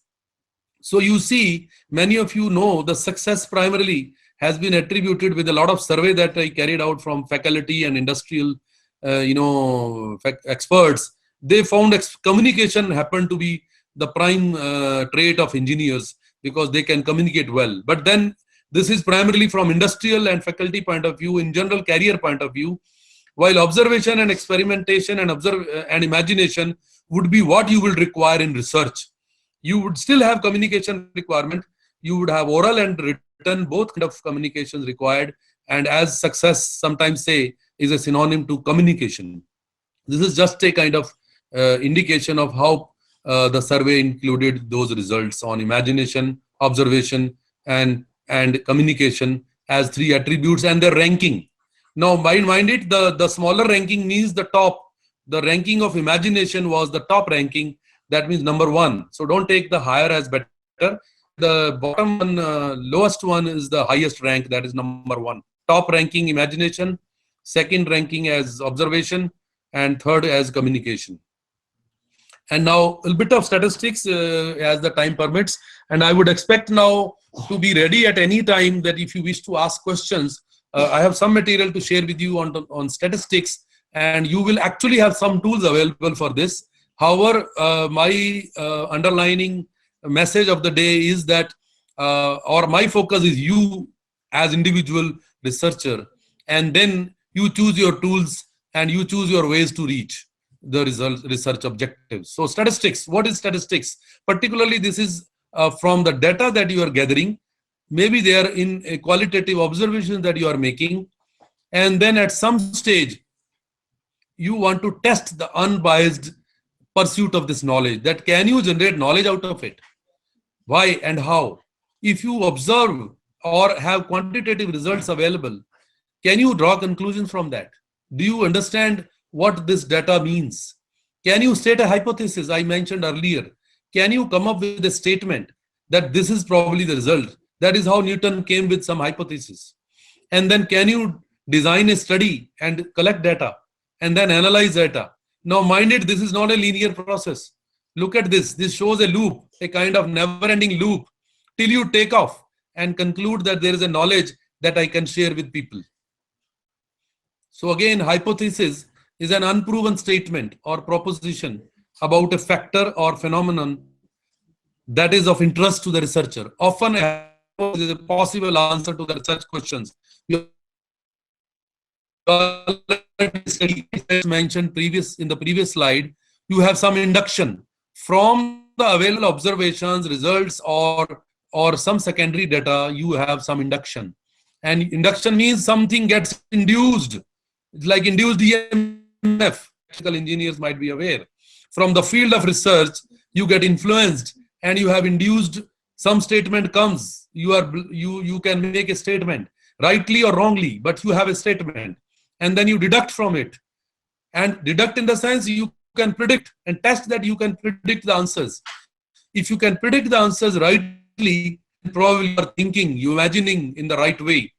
So you see, many of you know the success primarily has been attributed with a lot of survey that I carried out from faculty and industrial, experts. They found communication happened to be the prime trait of engineers because they can communicate well. But then this is primarily from industrial and faculty point of view, in general career point of view, while observation and experimentation and imagination would be what you will require in research. You would still have communication requirement. You would have oral and written, both kind of communications required. And as success sometimes say is a synonym to communication. This is just a kind of indication of how the survey included those results on imagination, observation, and communication as three attributes and their ranking. Now, mind it, the smaller ranking means the top. The ranking of imagination was the top ranking. That means number one. So don't take the higher as better. The bottom one, lowest one is the highest rank. That is number one. Top ranking imagination, second ranking as observation, and third as communication. And now a bit of statistics as the time permits. And I would expect now to be ready at any time that if you wish to ask questions, I have some material to share with you on statistics, and you will actually have some tools available for this. However, my underlining message of the day is that, or my focus is you as individual researcher, and then you choose your tools and you choose your ways to reach the research objectives. So statistics, what is statistics? Particularly this is from the data that you are gathering. Maybe they are in a qualitative observation that you are making. And then at some stage, you want to test the unbiased pursuit of this knowledge. That can you generate knowledge out of it? Why and how? If you observe or have quantitative results available, can you draw conclusions from that? Do you understand what this data means? Can you state a hypothesis I mentioned earlier? Can you come up with a statement that this is probably the result? That is how Newton came with some hypothesis. And then can you design a study and collect data and then analyze data? Now, mind it, this is not a linear process. Look at this. This shows a loop, a kind of never-ending loop, till you take off and conclude that there is a knowledge that I can share with people. So again, hypothesis is an unproven statement or proposition about a factor or phenomenon that is of interest to the researcher. Often a hypothesis is a possible answer to the research questions. You mentioned in the previous slide, you have some induction from the available observations, results, or some secondary data. You have some induction, and induction means something gets induced. It's like induced EMF. Electrical engineers might be aware. From the field of research, you get influenced, and you have induced. Some statement comes. You can make a statement rightly or wrongly, but you have a statement, and then you deduct from it. And deduct in the sense you can predict and test that you can predict the answers. If you can predict the answers rightly, probably you are thinking, you imagining in the right way.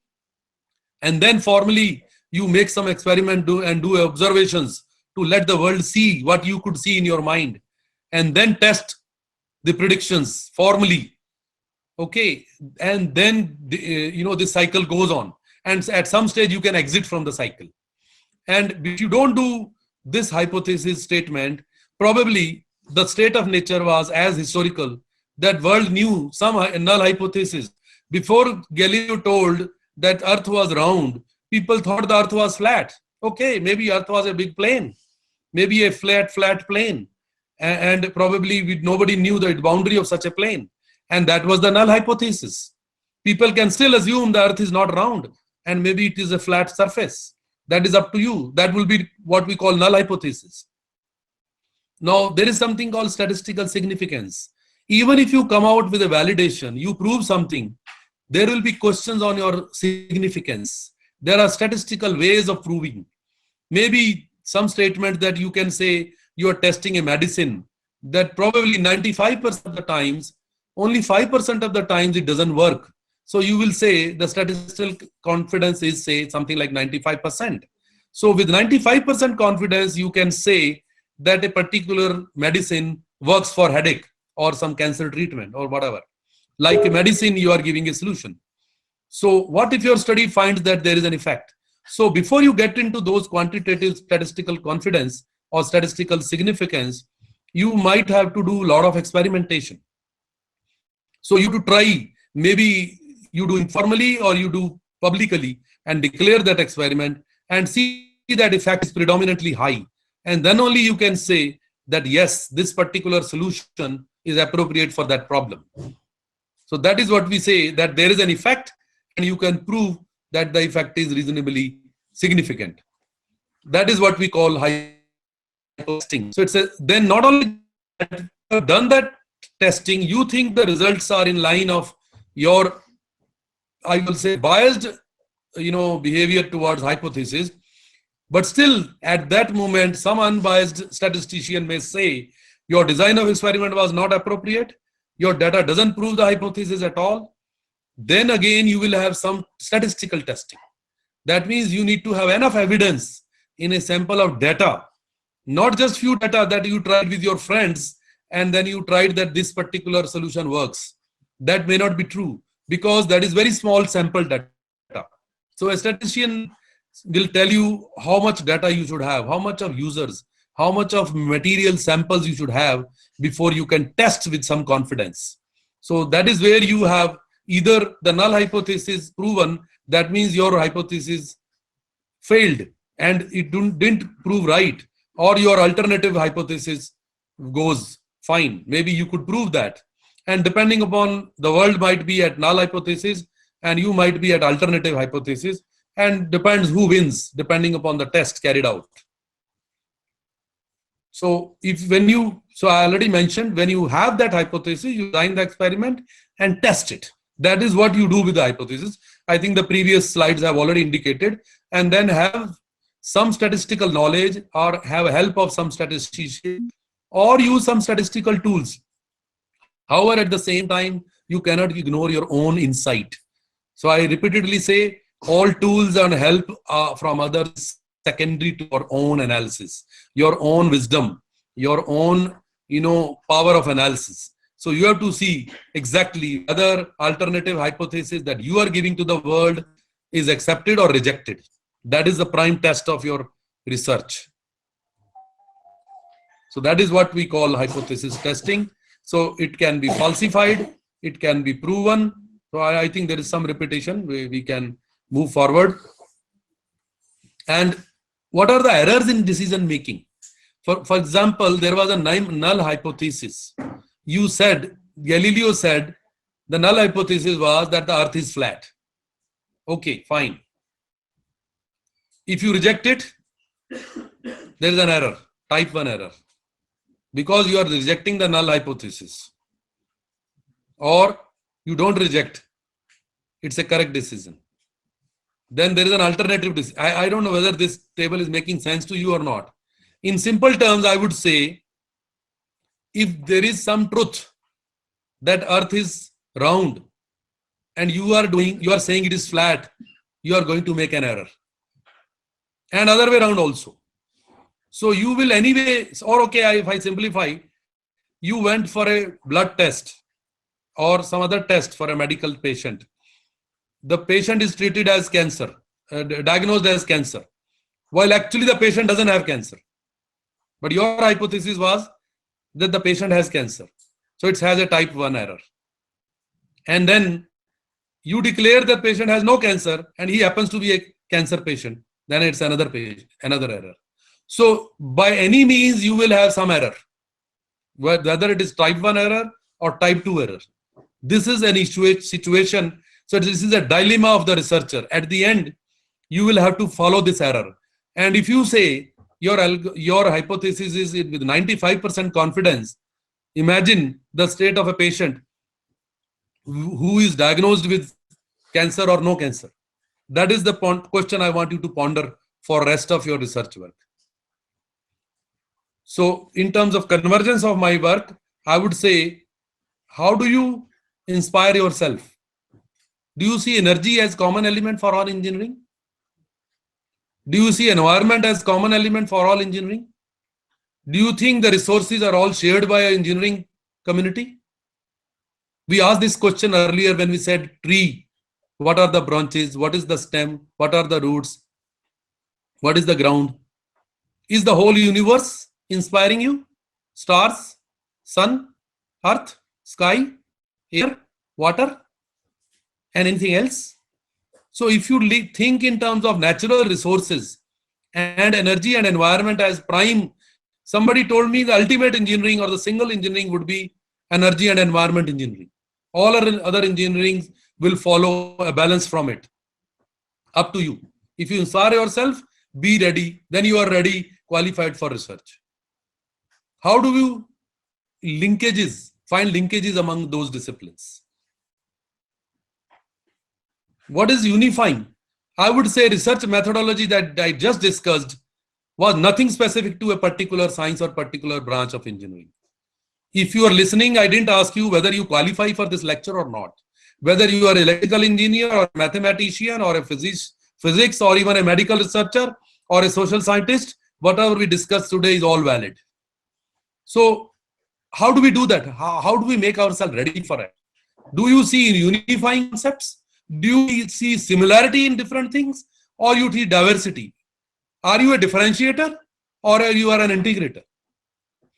And then formally you make some experiment and do observations to let the world see what you could see in your mind, and then test the predictions formally. Okay, and then this cycle goes on, and at some stage you can exit from the cycle. And if you don't do this hypothesis statement, probably the state of nature was as historical that world knew some null hypothesis. Before Galileo told that Earth was round, people thought the Earth was flat. Okay, maybe Earth was a big plane, maybe a flat plane, and probably nobody knew the boundary of such a plane, and that was the null hypothesis. People can still assume the Earth is not round, and maybe it is a flat surface. That is up to you. That will be what we call null hypothesis. Now, there is something called statistical significance. Even if you come out with a validation, you prove something, there will be questions on your significance. There are statistical ways of proving. Maybe some statement that you can say you are testing a medicine that probably 95% of the times, only 5% of the times it doesn't work. So you will say the statistical confidence is, say, something like 95%. So with 95% confidence, you can say that a particular medicine works for headache or some cancer treatment or whatever. Like a medicine, you are giving a solution. So what if your study finds that there is an effect? So before you get into those quantitative statistical confidence or statistical significance, you might have to do a lot of experimentation. So you to try, maybe you do informally or you do publicly and declare that experiment and see that effect is predominantly high. And then only you can say that yes, this particular solution is appropriate for that problem. So that is what we say, that there is an effect and you can prove that the effect is reasonably significant. That is what we call high testing. So it's then not only that you have done that testing, you think the results are in line of your, I will say, biased behavior towards hypothesis, but still at that moment some unbiased statistician may say your design of experiment was not appropriate, your data doesn't prove the hypothesis at all. Then again you will have some statistical testing. That means you need to have enough evidence in a sample of data, not just few data that you tried with your friends and then you tried that this particular solution works. That may not be true, because that is very small sample data. So a statistician will tell you how much data you should have, how much of users, how much of material samples you should have before you can test with some confidence. So that is where you have either the null hypothesis proven, that means your hypothesis failed and it didn't prove right, or your alternative hypothesis goes fine. Maybe you could prove that. And depending upon, the world might be at null hypothesis and you might be at alternative hypothesis, and depends who wins depending upon the test carried out. So I already mentioned, when you have that hypothesis, you design the experiment and test it. That is what you do with the hypothesis. I think the previous slides have already indicated. And then have some statistical knowledge or have help of some statistician or use some statistical tools. However, at the same time, you cannot ignore your own insight. So I repeatedly say all tools and help from others secondary to your own analysis, your own wisdom, your own power of analysis. So you have to see exactly whether alternative hypothesis that you are giving to the world is accepted or rejected. That is the prime test of your research. So that is what we call hypothesis testing. So it can be falsified, it can be proven. So I think there is some repetition. We can move forward. And what are the errors in decision making? For example, there was a null hypothesis. Galileo said, the null hypothesis was that the earth is flat. Okay, fine. If you reject it, there is an error, type 1 error. Because you are rejecting the null hypothesis. Or you don't reject, it's a correct decision. Then there is an alternative decision. I don't know whether this table is making sense to you or not. In simple terms, I would say, if there is some truth that earth is round and you are saying it is flat, you are going to make an error. And other way around also. So you will anyway, or okay, if I simplify, you went for a blood test or some other test for a medical patient. The patient is treated as cancer, diagnosed as cancer, while actually the patient doesn't have cancer. But your hypothesis was that the patient has cancer. So it has a type 1 error. And then you declare that patient has no cancer and he happens to be a cancer patient. Then it's another error. So by any means, you will have some error, whether it is type 1 error or type 2 error. This is an situation. So this is a dilemma of the researcher. At the end, you will have to follow this error. And if you say your hypothesis is with 95% confidence, imagine the state of a patient who is diagnosed with cancer or no cancer. That is the question I want you to ponder for rest of your research work. So in terms of convergence of my work, I would say, how do you inspire yourself? Do you see energy as common element for all engineering? Do you see environment as common element for all engineering? Do you think the resources are all shared by an engineering community? We asked this question earlier when we said tree. What are the branches? What is the stem? What are the roots? What is the ground? Is the whole universe inspiring you? Stars, sun, earth, sky, air, water, and anything else? So if you think in terms of natural resources and energy and environment as prime, somebody told me the ultimate engineering or the single engineering would be energy and environment engineering. All other engineering will follow a balance from it. Up to you. If you inspire yourself, be ready. Then you are ready, qualified for research. How do you find linkages among those disciplines? What is unifying? I would say research methodology that I just discussed was nothing specific to a particular science or particular branch of engineering. If you are listening, I didn't ask you whether you qualify for this lecture or not. Whether you are an electrical engineer or a mathematician or a physics or even a medical researcher or a social scientist, whatever we discussed today is all valid. So how do we do that? How do we make ourselves ready for it? Do you see unifying concepts? Do you see similarity in different things, or you see diversity? Are you a differentiator or you are an integrator?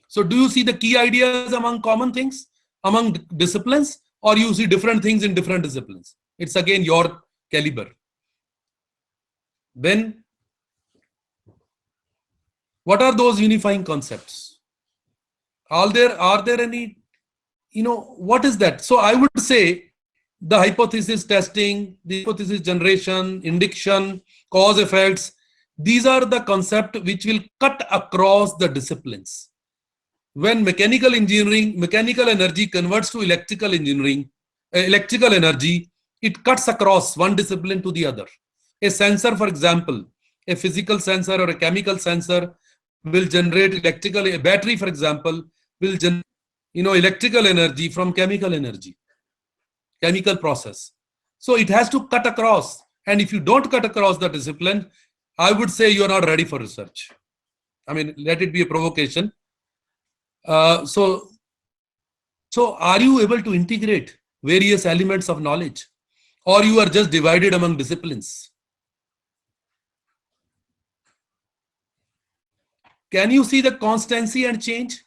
So do you see the key ideas among common things, among disciplines, or you see different things in different disciplines? It's again your caliber. Then what are those unifying concepts? Are there any, what is that? So I would say the hypothesis testing, the hypothesis generation, induction, cause effects, these are the concepts which will cut across the disciplines. When mechanical energy converts to electrical engineering, electrical energy, it cuts across one discipline to the other. A sensor, for example, A physical sensor or a chemical sensor will generate electrical, a battery, for example, will generate, electrical energy from chemical energy, chemical process. So it has to cut across. And if you don't cut across the discipline, I would say you're not ready for research. I mean, let it be a provocation. So are you able to integrate various elements of knowledge, or you are just divided among disciplines? Can you see the constancy and change?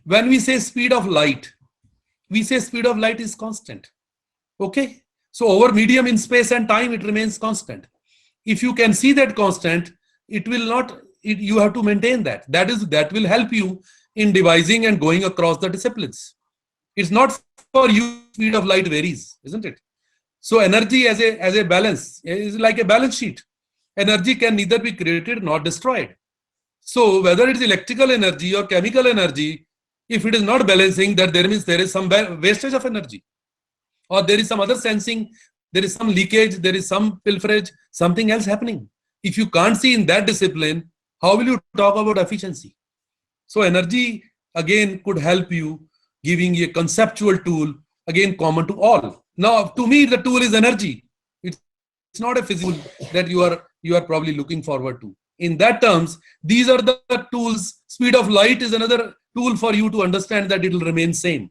When we say speed of light, we say speed of light is constant. Okay. So over medium in space and time, it remains constant. If you can see that constant, it will not, you have to maintain that. That will help you in devising and going across the disciplines. It's not for you, speed of light varies, isn't it? So energy as a balance is like a balance sheet. Energy can neither be created nor destroyed. So whether it's electrical energy or chemical energy, if it is not balancing, that there means there is some wastage of energy, or there is some other sensing, there is some leakage, there is some pilferage, something else happening. If you can't see in that discipline, how will you talk about efficiency? So energy again could help you, giving a conceptual tool, again common to all. Now, to me, the tool is energy. It's not a physical that you are probably looking forward to. In that terms, these are the tools. Speed of light is another tool for you to understand that it will remain same.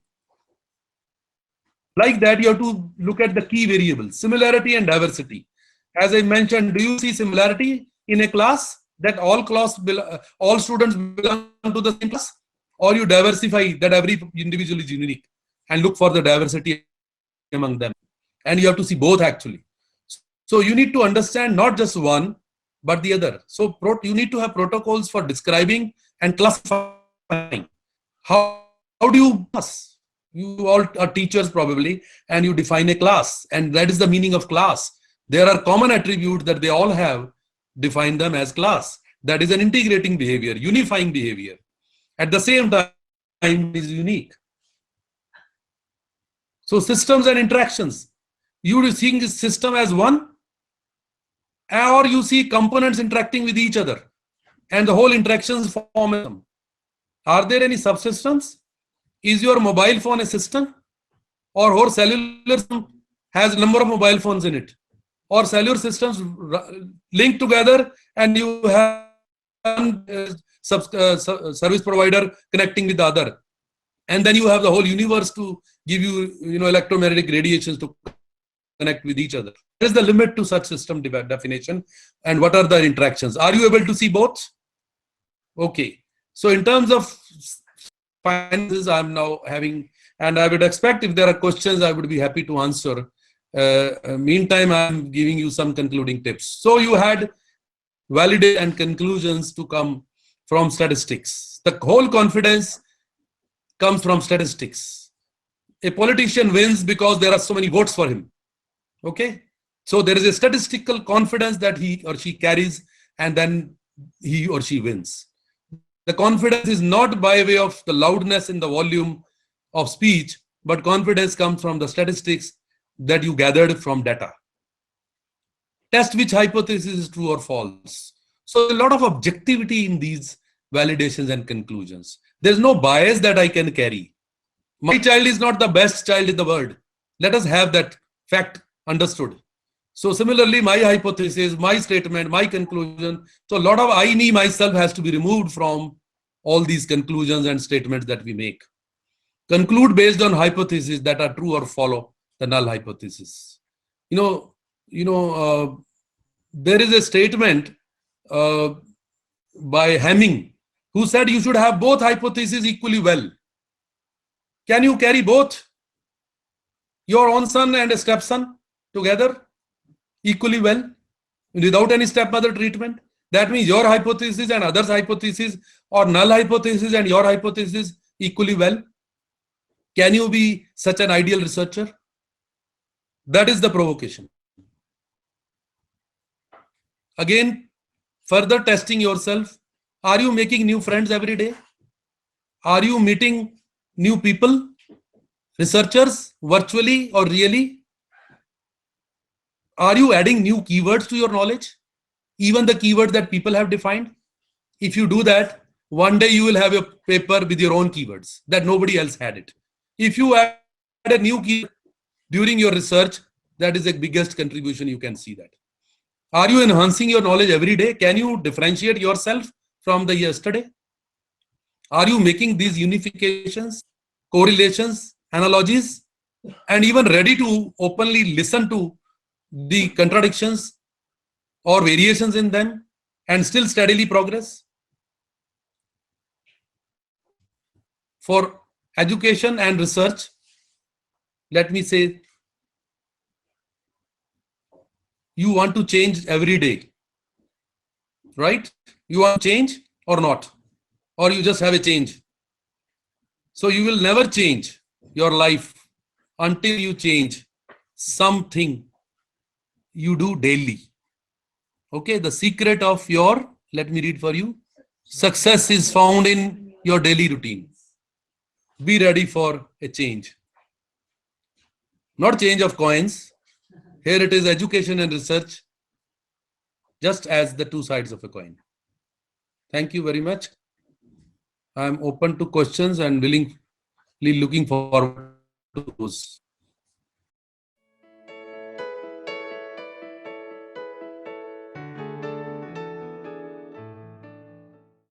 Like that, you have to look at the key variables, similarity and diversity. As I mentioned, do you see similarity in a class that all students belong to the same class, or you diversify that every individual is unique and look for the diversity among them? And you have to see both actually. So you need to understand not just one, but the other. So you need to have protocols for describing and classifying. How do you class? You all are teachers probably, and you define a class, and that is the meaning of class. There are common attributes that they all have, define them as class. That is an integrating behavior, unifying behavior. At the same time, it is unique. So systems and interactions. You think system as one, or you see components interacting with each other, and the whole interactions form them. Are there any subsystems? Is your mobile phone a system, or whole cellular system has a number of mobile phones in it, or cellular systems linked together, and you have service provider connecting with the other, and then you have the whole universe to give you, electromagnetic radiations to connect with each other. What is the limit to such system definition, and what are the interactions? Are you able to see both? Okay. So in terms of finances, I'm now having, and I would expect if there are questions, I would be happy to answer. Meantime, I'm giving you some concluding tips. So you had validate and conclusions to come from statistics. The whole confidence comes from statistics. A politician wins because there are so many votes for him. Okay. So there is a statistical confidence that he or she carries, and then he or she wins. The confidence is not by way of the loudness in the volume of speech, but confidence comes from the statistics that you gathered from data. Test which hypothesis is true or false. So a lot of objectivity in these validations and conclusions. There's no bias that I can carry. My child is not the best child in the world. Let us have that fact understood. So similarly, my hypothesis, my statement, my conclusion. So a lot of I, me, myself has to be removed from all these conclusions and statements that we make. Conclude based on hypotheses that are true or follow the null hypothesis. There is a statement by Hamming, who said you should have both hypotheses equally well. Can you carry both? Your own son and a stepson together equally well without any stepmother treatment? That means your hypothesis and others' hypothesis, or null hypothesis and your hypothesis equally well. Can you be such an ideal researcher? That is the provocation. Again, further testing yourself. Are you making new friends every day? Are you meeting new people, researchers, virtually or really? Are you adding new keywords to your knowledge? even the keyword that people have defined. If you do that, one day you will have a paper with your own keywords that nobody else had it. If you add a new keyword during your research, that is the biggest contribution. You can see that. Are you enhancing your knowledge every day? Can you differentiate yourself from the yesterday? Are you making these unifications, correlations, analogies, and even ready to openly listen to the contradictions or variations in them and still steadily progress? For education and research, let me say, you want to change every day, right? You want to change or not? Or you just have a change? So you will never change your life until you change something you do daily. Okay, the secret of your, let me read for you, success is found in your daily routine. Be ready for a change. Not change of coins. Here it is education and research, just as the two sides of a coin. Thank you very much. I am open to questions and willingly looking forward to those.